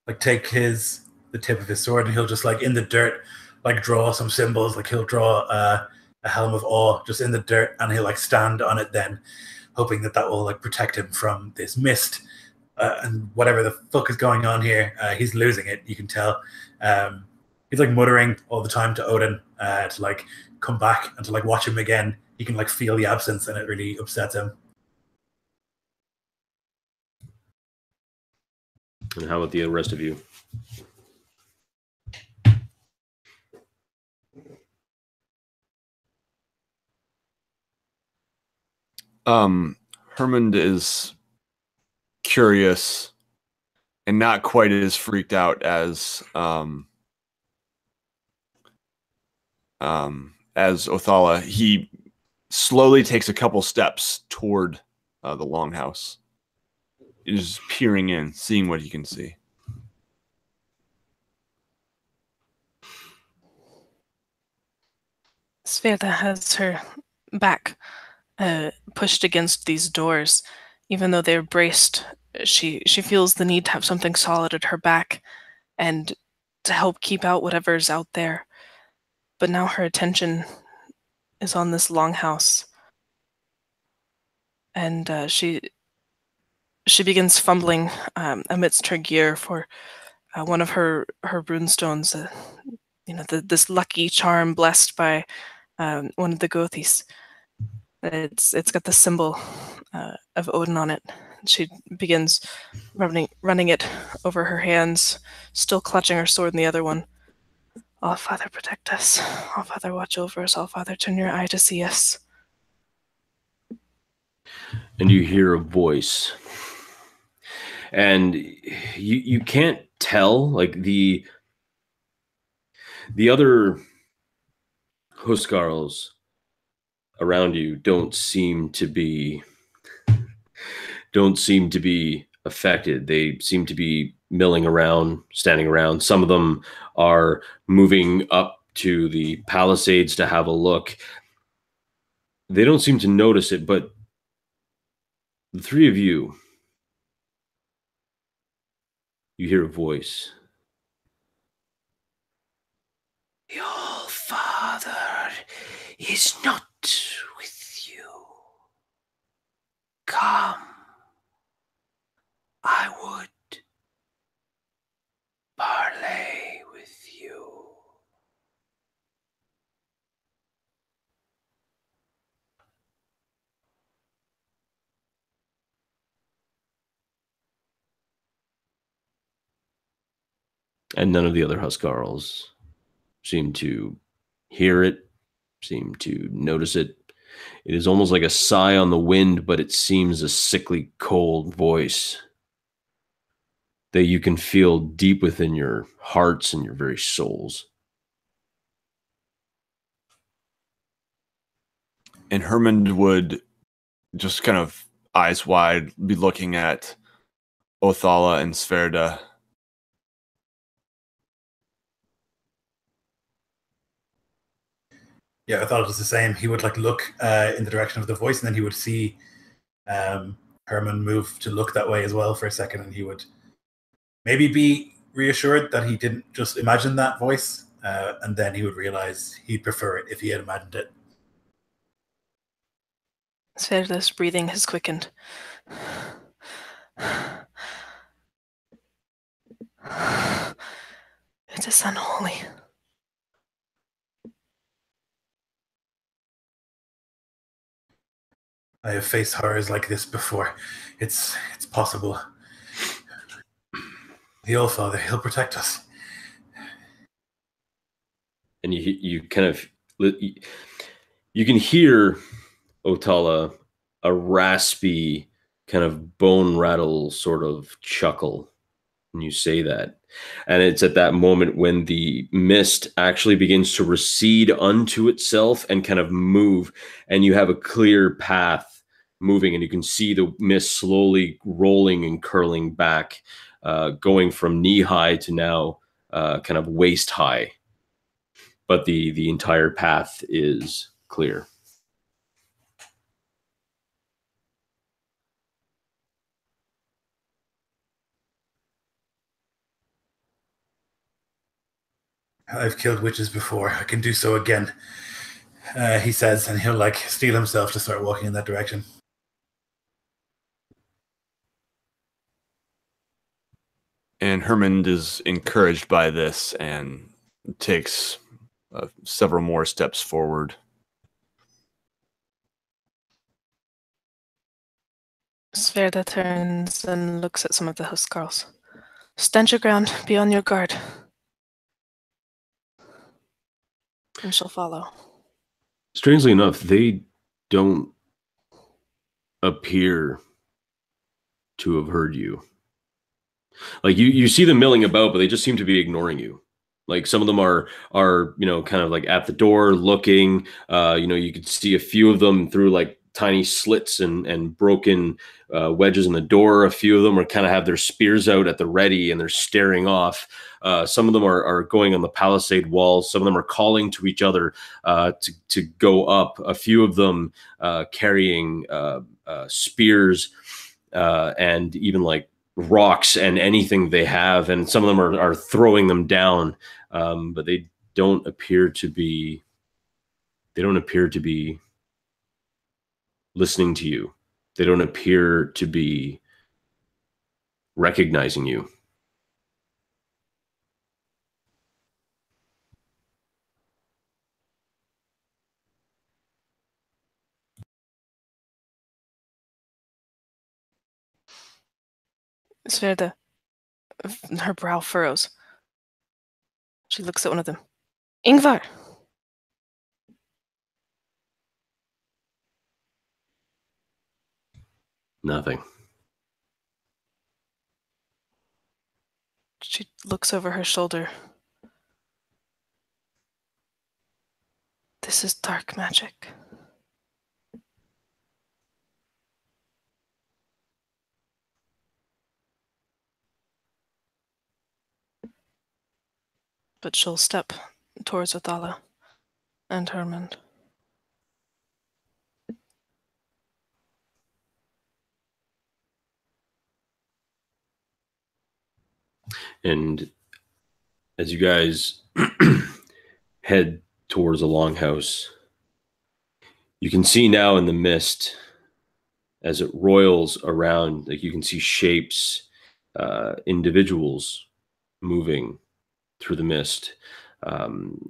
like take the tip of his sword, and he'll just like in the dirt like draw some symbols. Like he'll draw a helm of awe just in the dirt, and he'll like stand on it then, hoping that will like protect him from this mist and whatever the fuck is going on here. He's losing it, you can tell. He's like muttering all the time to Odin to like come back and to like watch him again. He can like feel the absence, and it really upsets him. And how about the rest of you? Hermund is curious and not quite as freaked out as Othala. He slowly takes a couple steps toward the longhouse. He's peering in, seeing what he can see. Sveta has her back pushed against these doors. Even though they're braced, she feels the need to have something solid at her back and to help keep out whatever's out there. But now her attention is on this longhouse. And she begins fumbling amidst her gear for one of her runestones, this lucky charm blessed by one of the Gothis. It's got the symbol of Odin on it. She begins running it over her hands, still clutching her sword in the other one. All Father, protect us. All Father, watch over us. All Father, turn your eye to see us. And you hear a voice. And you can't tell, like the other Huskarls around you don't seem to be affected. They seem to be milling around, standing around. Some of them are moving up to the palisades to have a look. They don't seem to notice it, but the three of you hear a voice. The All-Father is not with you. Come. I would parley with you. And none of the other Huskarls seem to hear it, seem to notice it. It is almost like a sigh on the wind, but it seems a sickly, cold voice that you can feel deep within your hearts and your very souls. And Hermund would just kind of eyes wide be looking at Othala and Sverda. Yeah, I thought it was the same. He would like look in the direction of the voice, and then he would see Herman move to look that way as well for a second, and he would maybe be reassured that he didn't just imagine that voice, and then he would realize he'd prefer it if he had imagined it. Sverda's breathing has quickened. It is unholy. I have faced horrors like this before. It's possible. The All-Father, he'll protect us. And you kind of, you can hear, Othala, a raspy kind of bone rattle sort of chuckle when you say that. And it's at that moment when the mist actually begins to recede unto itself and kind of move, and you have a clear path moving, and you can see the mist slowly rolling and curling back, going from knee high to now kind of waist high. But the entire path is clear. I've killed witches before. I can do so again, he says, and he'll like steel himself to start walking in that direction. And Hermund is encouraged by this and takes several more steps forward. Sverda turns and looks at some of the Huskarls. Stand your ground, be on your guard. And she'll follow. Strangely enough, they don't appear to have heard you. Like you see them milling about, but they just seem to be ignoring you. Like some of them are kind of like at the door looking. You could see a few of them through like tiny slits and broken wedges in the door. A few of them are kind of have their spears out at the ready and they're staring off. Some of them are going on the palisade walls. Some of them are calling to each other to go up. A few of them carrying spears and even like rocks and anything they have, and some of them are throwing them down, but they don't appear to be listening to you. They don't appear to be recognizing you. Sverda, her brow furrows. She looks at one of them. Ingvar! Nothing. She looks over her shoulder. This is dark magic. But she'll step towards Othala and Hermund. And as you guys head towards the longhouse, you can see now in the mist as it roils around, like you can see shapes, individuals moving through the mist.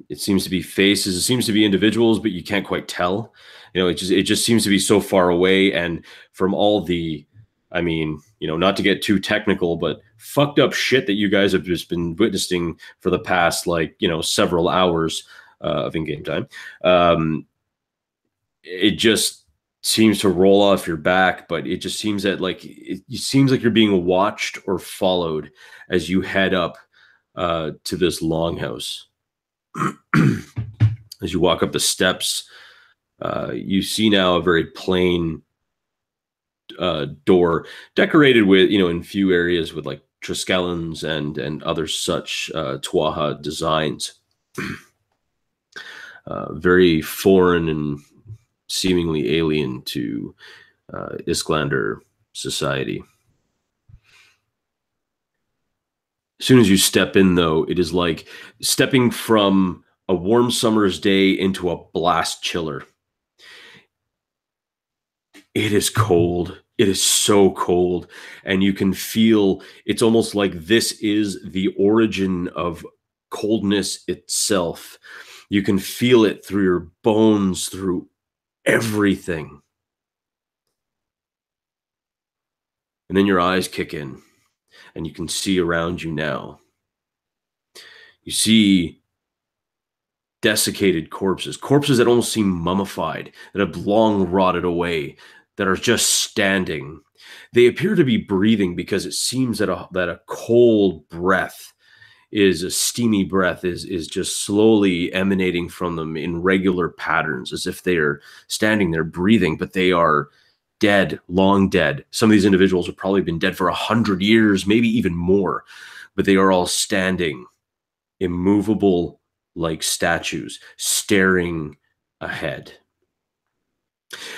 It seems to be faces, it seems to be individuals, but you can't quite tell. It just seems to be so far away. And from all the, not to get too technical, but fucked up shit that you guys have just been witnessing for the past, several hours of in-game time. It just seems to roll off your back, but it just seems that it seems like you're being watched or followed as you head up to this longhouse. As you walk up the steps, you see now a very plain door decorated with, in few areas with like triskellons and other such Tuatha designs. Very foreign and seemingly alien to Isklander society. As soon as you step in, though, it is like stepping from a warm summer's day into a blast chiller. It is cold. It is so cold. And you can feel, it's almost like this is the origin of coldness itself. You can feel it through your bones, through everything. And then your eyes kick in. And you can see around you now. You see desiccated corpses that almost seem mummified, that have long rotted away, that are just standing. They appear to be breathing because it seems that a cold breath, a steamy breath, is just slowly emanating from them in regular patterns, as if they are standing there breathing, but they are dead, long dead. Some of these individuals have probably been dead for 100 years, maybe even more, but they are all standing, immovable like statues, staring ahead.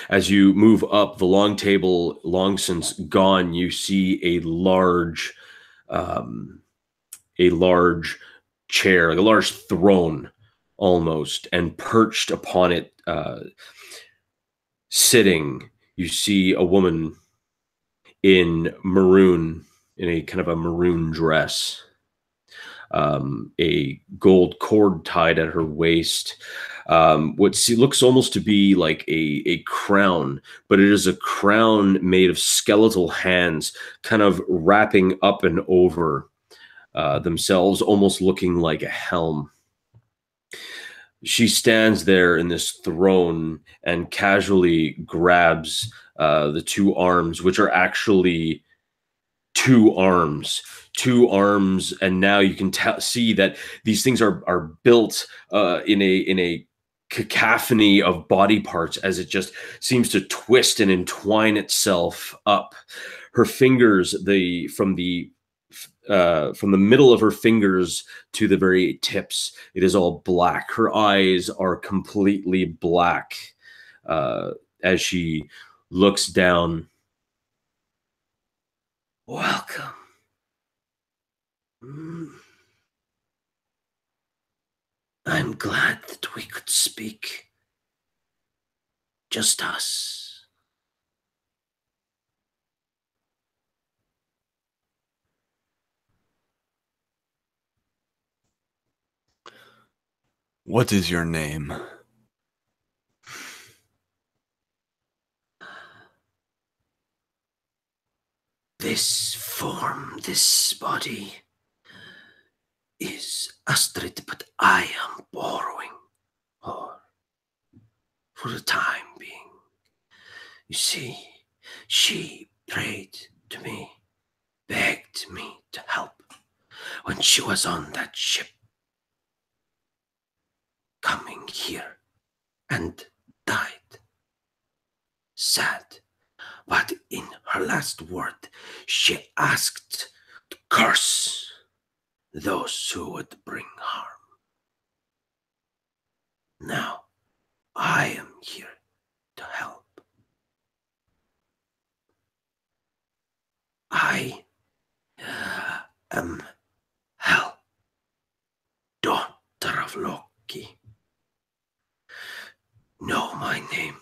As you move up, the long table, long since gone, you see a large chair, like a large throne almost, and perched upon it, sitting, you see a woman in maroon, in a kind of a maroon dress, a gold cord tied at her waist, what looks almost to be like a crown, but it is a crown made of skeletal hands, kind of wrapping up and over themselves, almost looking like a helm. She stands there in this throne and casually grabs the two arms, which are actually two arms, and now you can see that these things are built in a cacophony of body parts as it just seems to twist and entwine itself up. Her fingers, from the middle of her fingers to the very tips, it is all black. Her eyes are completely black as she looks down. Welcome. I'm glad that we could speak. Just us. What is your name? This form, this body is Astrid, but I am borrowing her for the time being. You see, she prayed to me, begged me to help when she was on that ship, coming here, and died. Sad, but in her last word, she asked to curse those who would bring harm. Now, I am here to help. I am Hel, daughter of Loki. Know my name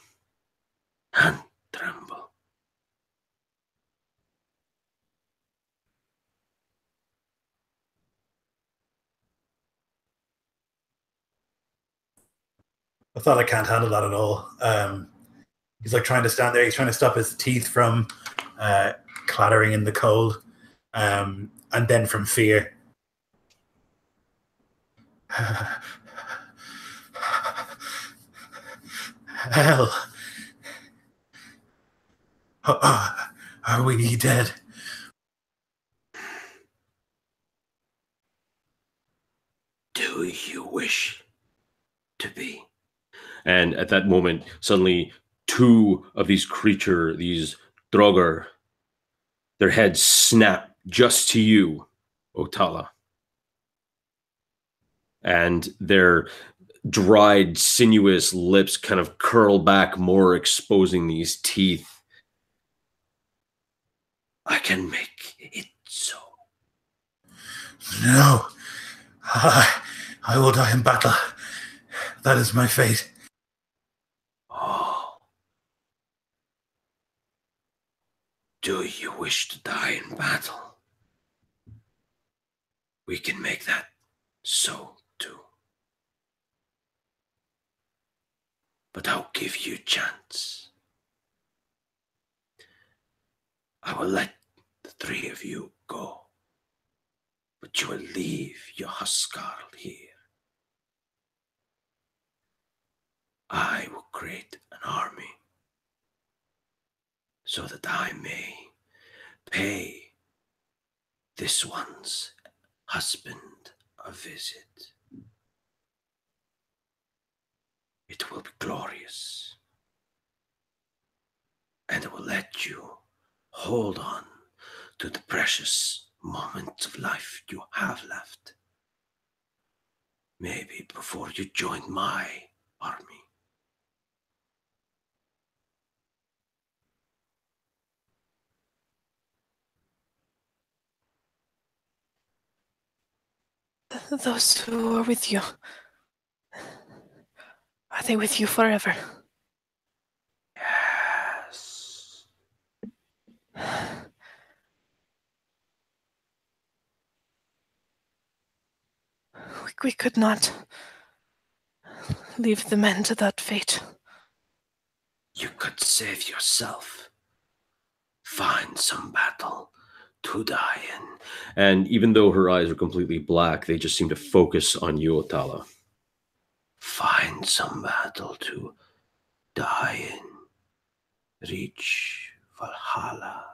and tremble. I thought I can't handle that at all. He's like trying to stand there. He's trying to stop his teeth from clattering in the cold, and then from fear. Hell. Are we dead? Do you wish to be? And at that moment, suddenly two of these these Draugr, their heads snap just to you, Otala. And their dried, sinuous lips kind of curl back more, exposing these teeth. I can make it so. No. I will die in battle. That is my fate. Oh. Do you wish to die in battle? We can make that so too. But I'll give you a chance. I will let the three of you go, but you will leave your Huskarl here. I will create an army so that I may pay this one's husband a visit. It will be glorious, and I will let you hold on to the precious moments of life you have left. Maybe before you join my army. Those who are with you, are they with you forever? Yes. We could not leave the men to that fate. You could save yourself. Find some battle to die in. And even though her eyes are completely black, they just seem to focus on you, Otala. Find some battle to die in. Reach Valhalla.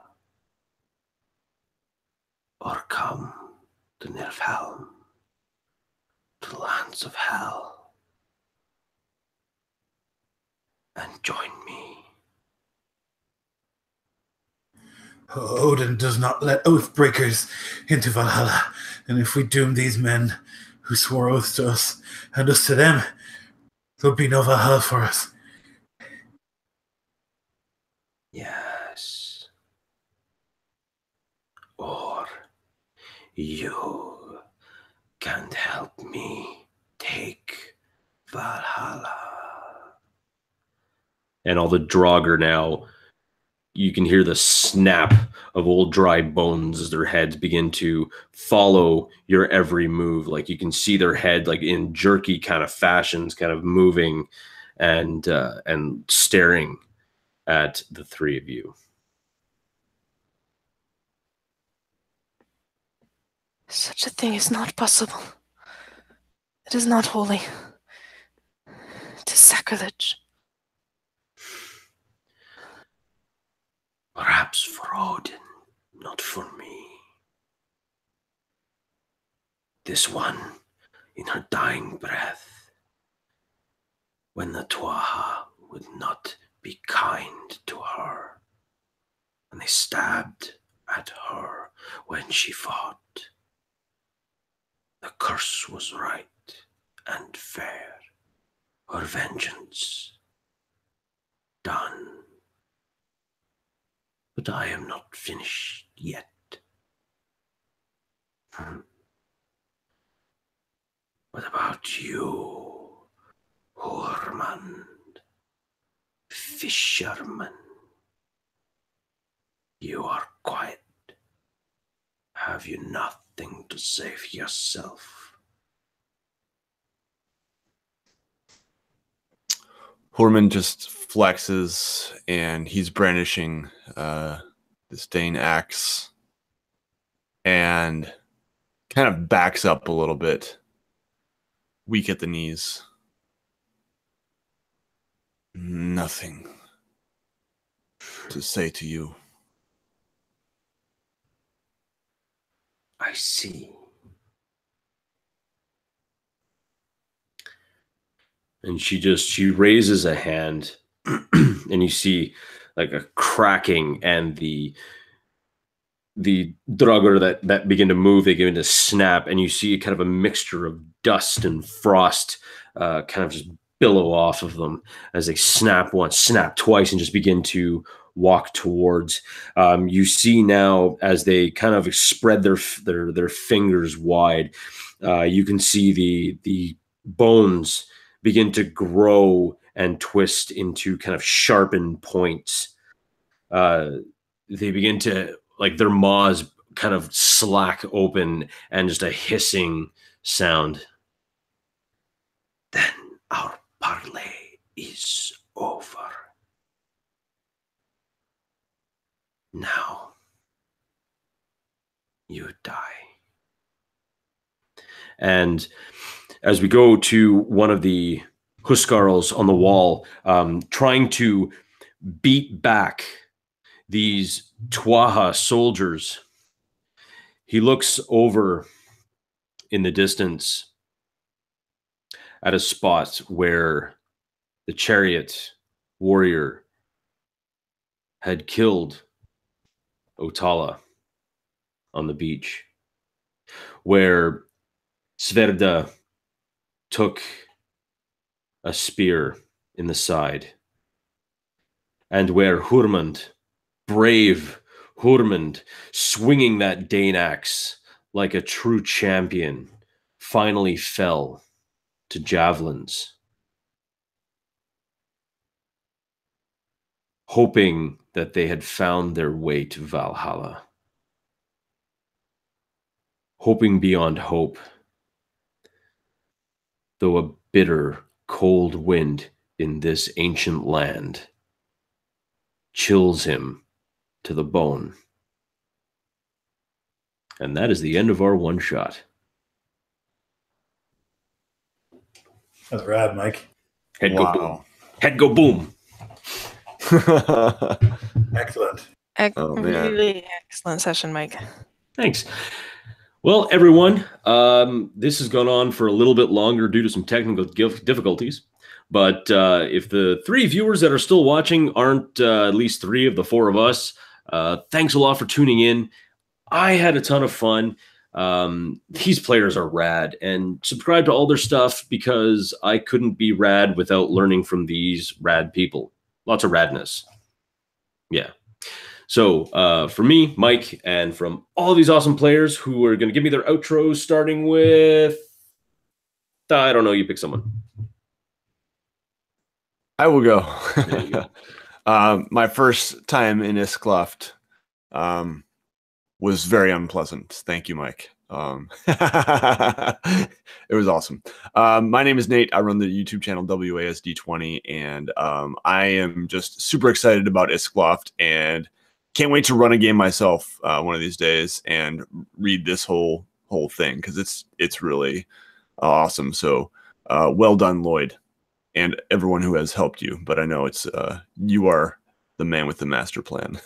or come to Niflheim, to the lands of hell, and join me. Odin does not let oath breakers into Valhalla, and if we doom these men who swore oaths to us and us to them, there'll be no Valhalla for us. Yes. Or you can't help me take Valhalla. And all the Draugr now, you can hear the snap of old dry bones as their heads begin to follow your every move. Like you can see their head like in jerky kind of fashions, kind of moving and staring at the three of you. Such a thing is not possible. It is not holy. It is sacrilege. Perhaps for Odin, not for me. This one, in her dying breath, when the Tuatha would not be kind to her, and they stabbed at her when she fought. The curse was right and fair, her vengeance done. But I am not finished yet. What about you, Hormand, fisherman? You are quiet. Have you nothing to say for yourself? Horman just flexes, and he's brandishing this Dane axe and kind of backs up a little bit, weak at the knees. Nothing to say to you. I see. And she raises a hand and you see like a cracking, and the Draugr that begin to move, they begin to snap, and you see kind of a mixture of dust and frost kind of just billow off of them as they snap once, snap twice, and just begin to walk towards. You see now as they kind of spread their fingers wide, you can see the bones begin to grow and twist into kind of sharpened points. They begin to, like, their maws kind of slack open and just a hissing sound. Then our parley is over. Now you die. And as we go to one of the Huskarls on the wall, trying to beat back these Tuatha soldiers, he looks over in the distance at a spot where the chariot warrior had killed Otala on the beach, where Sverda took a spear in the side, and where Hurmund, brave Hurmund, swinging that Dane axe like a true champion, finally fell to javelins, hoping that they had found their way to Valhalla, hoping beyond hope, though a bitter, cold wind in this ancient land chills him to the bone. And that is the end of our one shot. That's rad, Mike. Head go boom. Head go boom. Excellent. Oh, man. Really excellent session, Mike. Thanks. Well, everyone, this has gone on for a little bit longer due to some technical difficulties. But if the 3 viewers that are still watching aren't at least 3 of the 4 of us, thanks a lot for tuning in. I had a ton of fun. These players are rad, and subscribe to all their stuff because I couldn't be rad without learning from these rad people. Lots of radness. Yeah. So for me, Mike, and from all these awesome players who are going to give me their outros, starting with, I don't know, you pick someone. I will go. There you go. My first time in Iskloft was very unpleasant. Thank you, Mike. It was awesome. My name is Nate. I run the YouTube channel WASD20, and I am just super excited about Iskloft and can't wait to run a game myself one of these days and read this whole thing because it's really awesome. So well done, Lloyd, and everyone who has helped you. But I know it's you are the man with the master plan.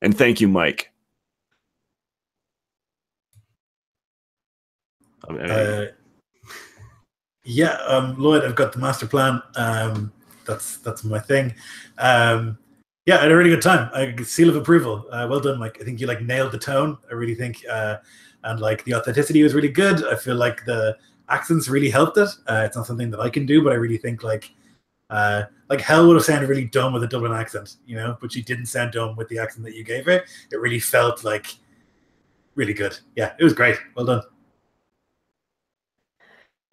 And thank you, Mike. Lloyd, I've got the master plan. That's my thing. Yeah, I had a really good time. Seal of approval. Well done, Mike. I think you nailed the tone. I really think, and the authenticity was really good. I feel like the accents really helped it. It's not something that I can do, but I really think Hell would have sounded really dumb with a Dublin accent, but she didn't sound dumb with the accent that you gave her. It really felt really good. Yeah, it was great. Well done.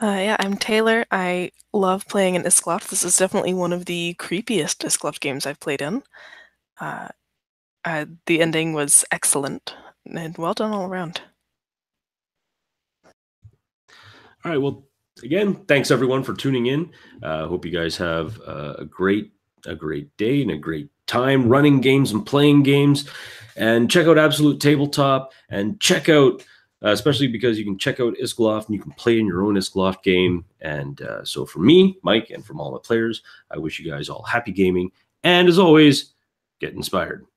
Yeah, I'm Taylor. I love playing in Iskloft. This is definitely one of the creepiest Iskloft games I've played in. The ending was excellent, and well done all around. All right, well, again, thanks everyone for tuning in. Hope you guys have a great day and a great time running games and playing games. And check out Absolute Tabletop, and check out, especially because you can check out Iskloft and you can play in your own Iskloft game. And so for me, Mike, and from all the players, I wish you guys all happy gaming. And as always, get inspired.